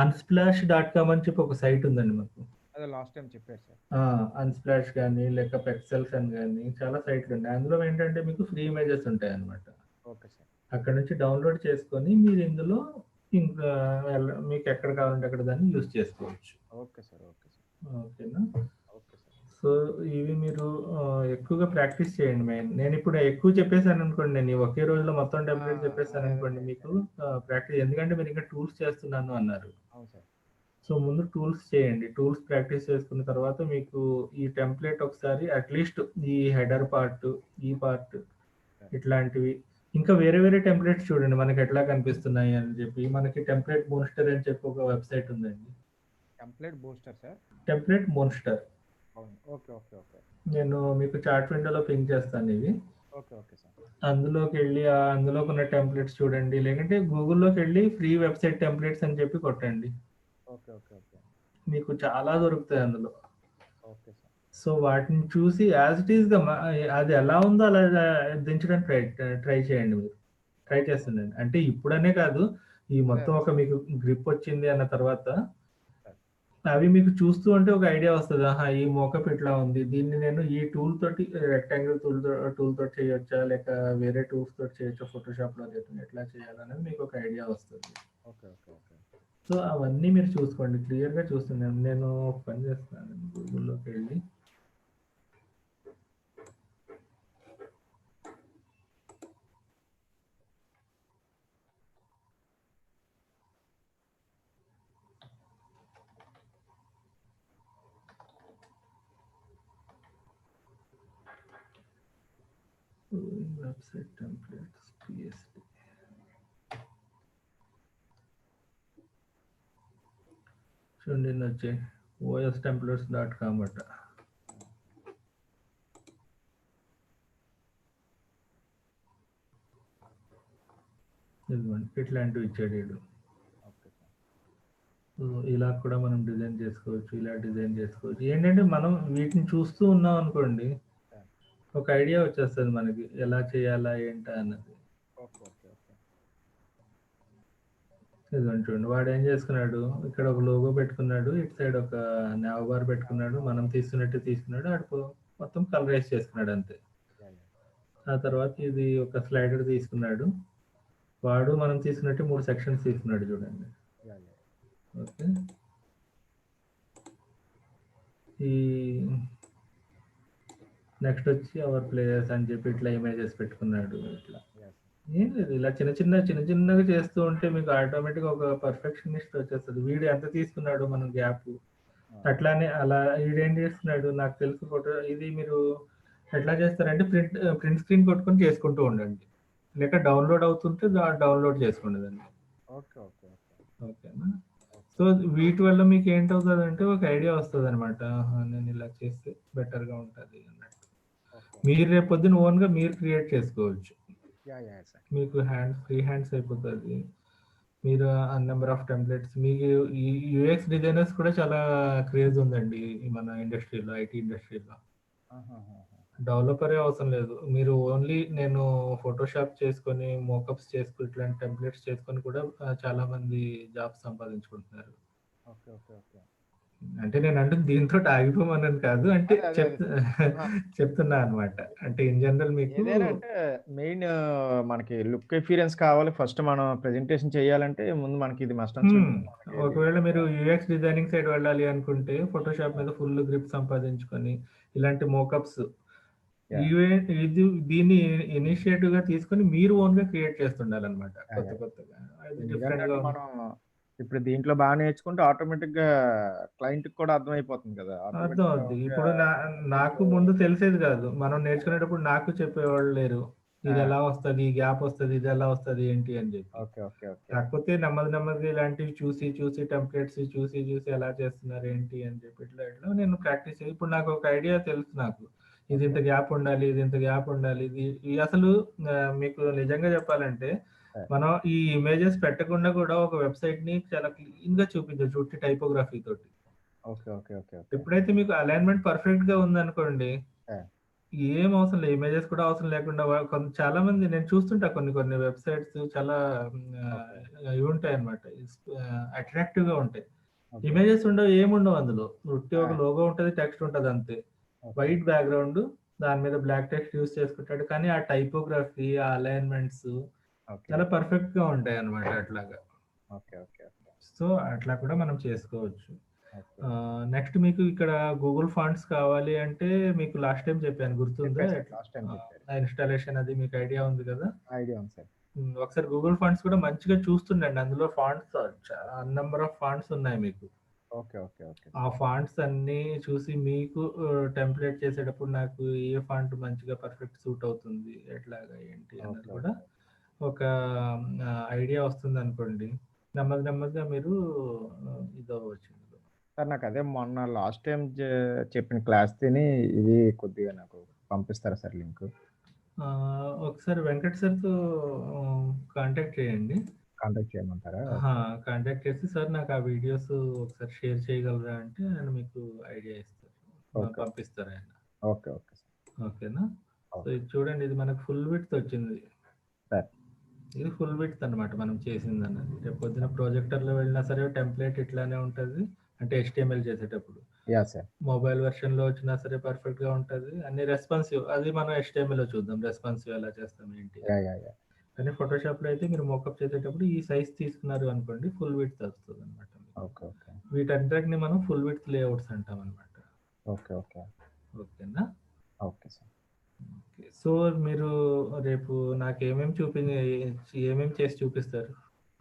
unsplash.com అని చెప్పి ఒక సైట్ ఉందండి మాకు. అదే లాస్ట్ టైం చెప్పారు సార్. ఆ! అన్‌స్ప్లాష్ గాని, లేక పెక్సెల్స్ అని గాని చాలా సైట్లున్నాయి. అందులో ఏంటంటే మీకు ఫ్రీ ఇమేజెస్ ఉంటాయన్నమాట. Okay sir. అక్కడి నుంచి డౌన్‌లోడ్ చేసుకొని మీరు ఇందులో ఇంకా మీకెక్కడ కావాలంటే అక్కడ దాన్ని యూజ్ చేసుకోవచ్చు. Okay sir. Okay sir. ఓకేనా? Okay sir. సో, ఇవి మీరు ఎక్కువగా ప్రాక్టీస్ చేయండి మెయిన్. నేనిప్పుడు ఎక్కువ చెప్పేసాననుకోండి, నేను ఈ ఒకే రోజులో మొత్తం టెంప్లేట్ అదే చెప్పేసాననుకోండి అదే. మీకు ప్రాక్టీస్ ఎందుకంటే మీరింకా టూల్స్ చేస్తున్నాను అన్నారు. అవును సార్. సో, ముందు టూల్స్ చేయండి. టూల్స్ ప్రాక్టీస్ చేసుకున్న తర్వాత మీకు ఈ టెంప్లేట్ ఒకసారి అట్‌లీస్ట్ ఈ హెడర్ పార్ట్, ఈ పార్ట్ ఇట్లాంటివి ఇంకా వేరే వేరే టెంప్లేట్స్ చూడండి మనకెట్లా కనిపిస్తున్నాయి అని చెప్పి. మనకి టెంప్లేట్ మోన్స్టర్ అని చెప్పి ఒక వెబ్‌సైట్ ఉందండి. Template booster sir. Template monster. అవును. ఓకే. ఓకే. ఓకే. నేను మీకు చాట్ విండోలో పింగ్ చేస్తాను ఇవి. ఓకే. Okay sir. అందులోకెళ్ళి అందులోకున్న టెంప్లేట్స్ చూడండి. లేకంటే గూగుల్‌లోకెళ్ళి ఫ్రీ వెబ్‌సైట్ టెంప్లేట్స్ అని చెప్పి కొట్టండి. ఓకే. ఓకే. ఓకే. మీకు చాలా దొరుకుతాయి అందులో. Okay sir. సో, వాటిని చూసి యాజ్ ఇట్ ఈస్‌గా అది ఎలా ఉందో అలా దించడానికి ట్రై చేయండి మీరు. Try okay. చేస్తుండండి. అంటే ఇప్పుడనే కాదు, ఈ అదే మొత్తం అదే ఒక సార్. మీకు గ్రిప్ వచ్చింది అన్న తర్వాత సార్. అవి మీకు చూస్తూ ఉంటే ఒక ఐడియా వస్తది. ఆహా! ఈ మోకప్ ఇట్లా ఉంది. దీన్ని నేను ఈ టూల్ తోటి రెక్టాంగిల్ టూల్ తోటి చేయొచ్చా? లేక వేరే టూల్స్ తోటి చేయొచ్చా? ఫోటోషాప్‌లో ఎట్లా చేయాలనేది మీకు ఒక ఐడియా వస్తది. ఓకే. ఓకే. ఓకే. సో, అవన్నీ మీరు చూసుకోండి. క్లియర్‌గా చూస్తున్నాను. నేను ఒక పని చేస్తున్నాను. గూగుల్‌లోకెళ్ళి వెబ్‌సైట్ టెంప్లేట్స్ పీఎస్‌డి. చూడండి ఇన్నొచ్చాయి. ostemplates.com అట. ఇదిగోండి ఇట్లాంటివి ఇచ్చాడు ఈడు. Okay sir. సో, ఇలా కూడా మనం డిజైన్ చేసుకోవచ్చు. ఇలా డిజైన్ చేసుకోవచ్చు. ఏంటంటే మనం వీటిని చూస్తూ ఉన్నాం అనుకోండి, సార్. ఒక ఐడియా వచ్చేస్తది మనకి. ఎలా చేయాలా? ఏంటా? అన్నది. ఓకే. ఓకే. ఓకే. ఇదిగోండి చూడండి. వాడేం చేసుకున్నాడు, ఇక్కడ ఒక లోగో పెట్టుకున్నాడు. ఇటు సైడ్ ఒక నావ్ బార్ పెట్టుకున్నాడు. మనం తీసుకున్నట్టే తీసుకున్నాడు. మొత్తం కలరైజ్ చేసుకున్నాడు అంతే. యాహ్! యాహ్! ఆ తర్వాత ఇది ఒక స్లైడర్ తీసుకున్నాడు. వాడు మనం తీసుకున్నట్టే 3 సెక్షన్స్ తీసుకున్నాడు చూడండి. యాహ్! యాహ్! ఓకే. ఈ నెక్స్ట్ వచ్చి అవర్ ప్లేయర్స్ అని చెప్పి ఇట్లా ఇమేజెస్ పెట్టుకున్నాడు. ఇట్లా యాహ్! సార్. ఏం లేదు. ఇలా చిన్న చిన్నగా చేస్తూ ఉంటే మీకు ఆటోమేటిక్‌గా ఒక పర్ఫెక్షనిస్ట్ వచ్చేస్తది. వీడు ఎంత తీసుకున్నాడు మనం గ్యాప్. ఆ! అట్లానే అలా ఈడేం చేస్తున్నాడు నాకు తెలుసు ఇది మీరు ఎట్లా చేస్తారంటే ప్రింట్ స్క్రీన్ కొట్టుకొని చేసుకుంటూ ఉండండి. లేక డౌన్‌లోడ్ అవుతుంటే డౌన్‌లోడ్ చేసుకోండి దాన్ని. ఓకే. ఓకే. ఓకే. ఓకేనా? ఓకే. సో, వీటి వల్ల మీకేంటవుతదంటే ఒక ఐడియా వస్తదనమాట. ఆహా! నేను ఇలా చేస్తే బెటర్‌గా ఉంటది అన్నట్టు. ఓకే. మీరు రేపు పొద్దున ఓన్‌గా మీరు క్రియేట్ చేసుకోవచ్చు. యాహ్! యాహ్! సార్. మీకు ఫ్రీ హ్యాండ్స్ అయిపోతది. మీరు నంబర్ ఆఫ్ టెంప్లేట్స్ మీకు ఈ యూఎక్స్ డిజైనర్స్ కూడా చాలా క్రేజ్ ఉందండి. ఈ మన ఇండస్ట్రీలో, ఐటీ ఇండస్ట్రీలో. ఆహాహాహా! డెవలపరే అవసరం లేదు. మీరు ఓన్లీ నేను ఫోటోషాప్ చేసుకొని, మోకప్స్ ఇట్లాంటి టెంప్లేట్స్ చేసుకొని కూడా చాలా మంది జాబ్స్ సంపాదించుకుంటున్నారు. ఓకే. ఓకే. ఓకే. అంటే నేనంటుంది దీనితోటి ఆగిపోమనని కాదు. అంటే అదే. అదే. అదే సార్. ఆహా! చెప్తున్నా అన్నమాట. అంటే ఇన్ జనరల్ మీకు ఏదైనా అంటే మెయిన్ మనకి లుక్ ఎఫిరియన్స్ కావాలి. ఫస్ట్ మనం ప్రెజెంటేషన్ చేయాలంటే ముందు మనకి ఇది మస్ట్ అండ్ షుడ్ హ్మ్. మనకి ఇది ఒకవేళ మీరు యూఎక్స్ డిజైనింగ్ సైడ్ వెళ్ళాలి అనుకుంటే, ఫోటోషాప్ మీద ఫుల్ గ్రిప్ సంపాదించుకొని, ఇలాంటి మోకప్స్ యాహ్! దీన్ని ఇనిషియేటివ్‌గా తీసుకొని మీరు ఓన్‌గా క్రియేట్ చేస్తుండాలన్నమాట. యాహ్! కొత్త యాహ్! కొత్తగా. అది డిఫరెంట్‌గా ఎందుకంటే మనం ఇప్పుడు దీంట్లో నేర్చుకుంటే ఆటోమేటిక్‌గా క్లయింట్‌కి కూడా అర్థమైపోతుంది కదా! ఆటోమేటిక్‌గా అర్థమవుద్ది. ఓకే. ఇప్పుడు నాకు దీంట్లో ముందు తెలిసేది కాదు. మనం నేర్చుకునేటప్పుడు నాకు చెప్పేవాళ్ళు లేరు. ఆ! ఇదెలా వస్తది? ఈ గ్యాప్ వస్తది. ఇదెలా వస్తది? ఏంటి అని చెప్పి. ఓకే. ఓకే. ఓకే. కాకపోతే నెమ్మదిగా ఇలాంటివి చూసి టెంప్లేట్స్ చూసి ఎలా చేస్తున్నారు ఏంటి అని చెప్పి ఇట్లా నేను ప్రాక్టీస్ ఇప్పుడు నాకు ఒక ఐడియా తెలుసు నాకు. ఇది ఓకే. ఇంత గ్యాప్ ఉండాలి. ఇది ఇంత గ్యాప్ ఉండాలి. ఇది అసలు మీకు నిజంగా చెప్పాలంటే ఆ! మనం ఈ ఇమేజెస్ పెట్టకుండా కూడా ఒక వెబ్‌సైట్‌ని చాలా క్లీన్‌గా చూపించొచ్చు. ఉట్టి టైపోగ్రఫీ తోటి. ఓకే. ఓకే. ఓకే. ఓకే. ఎప్పుడైతే మీకు అలైన్‌మెంట్ పర్ఫెక్ట్‌గా ఉందనుకోండి, ఆ! ఏం అవసరం లేదు. ఇమేజెస్ కూడా అవసరం లేకుండా చాలా మంది నేను చూస్తుంటా కొన్ని వెబ్‌సైట్స్ చాలా ఓకే. ఇవి ఉంటాయన్నమాట. అట్రాక్టివ్‌గా ఉంటాయి. ఓకే. ఇమేజెస్ ఉండవు, ఏముండవు అందులో. ఉట్టి ఒక ఆ! లోగో ఉంటది, టెక్స్ట్ ఉంటది అంతే. ఓకే. వైట్ బ్యాక్‌గ్రౌండ్ దాని మీద బ్లాక్ టెక్స్ట్ యూజ్ చేసుకుంటాడు. కానీ ఆ టైపోగ్రఫీ, ఆ అలైన్‌మెంట్స్ ఓకే. చాలా పర్ఫెక్ట్‌గా ఉంటాయన్నమాట అట్లాగా. ఓకే. ఓకే. ఓకే. సో, అట్లా కూడా మనం చేసుకోవచ్చు. ఓకే. నెక్స్ట్ మీకు ఇక్కడ గూగుల్ ఫాంట్స్ కావాలి అంటే మీకు లాస్ట్ టైమ్ చెప్పాను గుర్తుందా? చెప్పారు సార్. లాస్ట్ టైమ్ చెప్పారు. ఆ ఇన్‌స్టాలేషన్ అది మీకు ఐడియా ఉంది కదా! ఐడియా ఉంది సార్. ఒకసారి గూగుల్ ఫాంట్స్ కూడా మంచిగా చూస్తుండండి. అందులో ఫాంట్స్ నంబర్ ఆఫ్ ఫాంట్స్ ఉన్నాయి మీకు. ఓకే. ఓకే. ఓకే ఆ సార్. ఫాంట్స్ అన్నీ చూసి మీకు టెంప్లేట్ చేసేటప్పుడు నాకు ఏ ఫాంట్ మంచిగా పర్ఫెక్ట్ సూట్ అవుతుంది, ఎట్లాగా ఏంటి అన్నది ఓకే. కూడా ఓకే. ఒక ఐడియా వస్తుందనుకోండి. నెమ్మదిగా మీరు ఇదవ్వచ్చు. సార్ నాకదే మొన్న లాస్ట్ టైమ్ చెప్పిన క్లాస్ తిని ఇది కొద్దిగా నాకు పంపిస్తారా సార్ లింకు? ఒకసారి వెంకట్ సార్‌తో కాంటాక్ట్ చేయండి. కాంటాక్ట్ చేయమంటారా? ఆహా! కాంటాక్ట్ చేసి సార్ నాకు ఆ వీడియోస్ ఒకసారి షేర్ చేయగలరా అంటే ఆయన మీకు ఐడియా ఇస్తారు. ఓకే. పంపిస్తారాయన. ఓకే. Okay sir. ఓకేనా? So, okay. ఇది చూడండి ఇది మనకు ఫుల్ విడ్త్ వచ్చింది. సార్. ఇది ఫుల్ విడ్త్ అన్నమాట మనం చేసిందన్నది. రేపు పొద్దున ప్రొజెక్టర్‌లో వెళ్ళినా సరే టెంప్లేట్ ఇట్లానే ఉంటది. అంటే HTML చేసేటప్పుడు. యాహ్! సార్. మొబైల్ వెర్షన్‌లో వచ్చినా సరే పర్ఫెక్ట్‌గా ఉంటది. అన్ని రెస్పాన్సివ్ అది మనం HTMLలో చూద్దాం. రెస్పాన్సివ్ ఎలా చేస్తాం ఏంటి అని. యాహ్! యాహ్! యాహ్! కానీ ఫోటోషాప్‌లో అయితే మీరు మోకప్ చేసేటప్పుడు ఈ సైజ్ తీసుకున్నారు అనుకోండి ఫుల్ విడ్త్ వస్తదన్నమాట మీకు. ఓకే. ఓకే. వీటన్నిటిని మనం ఫుల్ విడ్త్ లేఅవుట్స్ అంటామన్నమాట. ఓకే. ఓకే. ఓకేనా? Okay sir. ఓకే. సో, మీరు రేపు నాకేమేమి ఏమేమి చేసి చూపిస్తారు?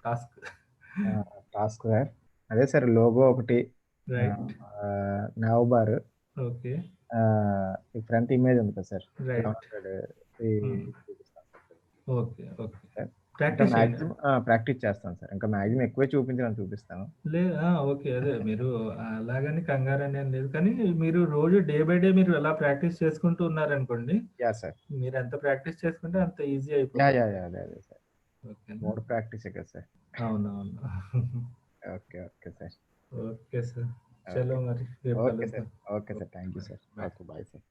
టాస్క్. Task sir. అదే సార్ లోగో ఒకటి రైట్. Nav bar okay. ఈ ఫ్రంట్ ఇమేజ్ ఉంది కదా సార్. రైట్. 1100 ఈ హ్మ్. చూపిస్తాను ఓకే. ఓకే. సార్. ఇంకా ప్రాక్టీస్ చేయండి. మాక్సిమం ప్రాక్టీస్ చేస్తాను సార్. ఇంకా మాక్సిమం ఎక్కువే చూపించడానికి చూపిస్తాను. ఓకే. అదే మీరు అలాగని కంగారనేం లేదు. కానీ మీరు రోజు డే బై డే మీరు ఎలా ప్రాక్టీస్ చేసుకుంటూ ఉన్నారనుకోండి, యాహ్! సార్. మీరెంత ప్రాక్టీస్ చేసుకుంటే అంత ఈజీ యాహ్! అయిపోతది. యాహ్! యాహ్! అదే సార్. ఓకేనా? మోర్ ప్రాక్టీసే కదా సార్. అవునవును. Okay. Okay sir. Okay sir. Okay. చలో మరి రేపు ఓకే సార్. కలుద్దాం. Okay sir. Thank you bye. Sir. Bye. Okay. Bye sir.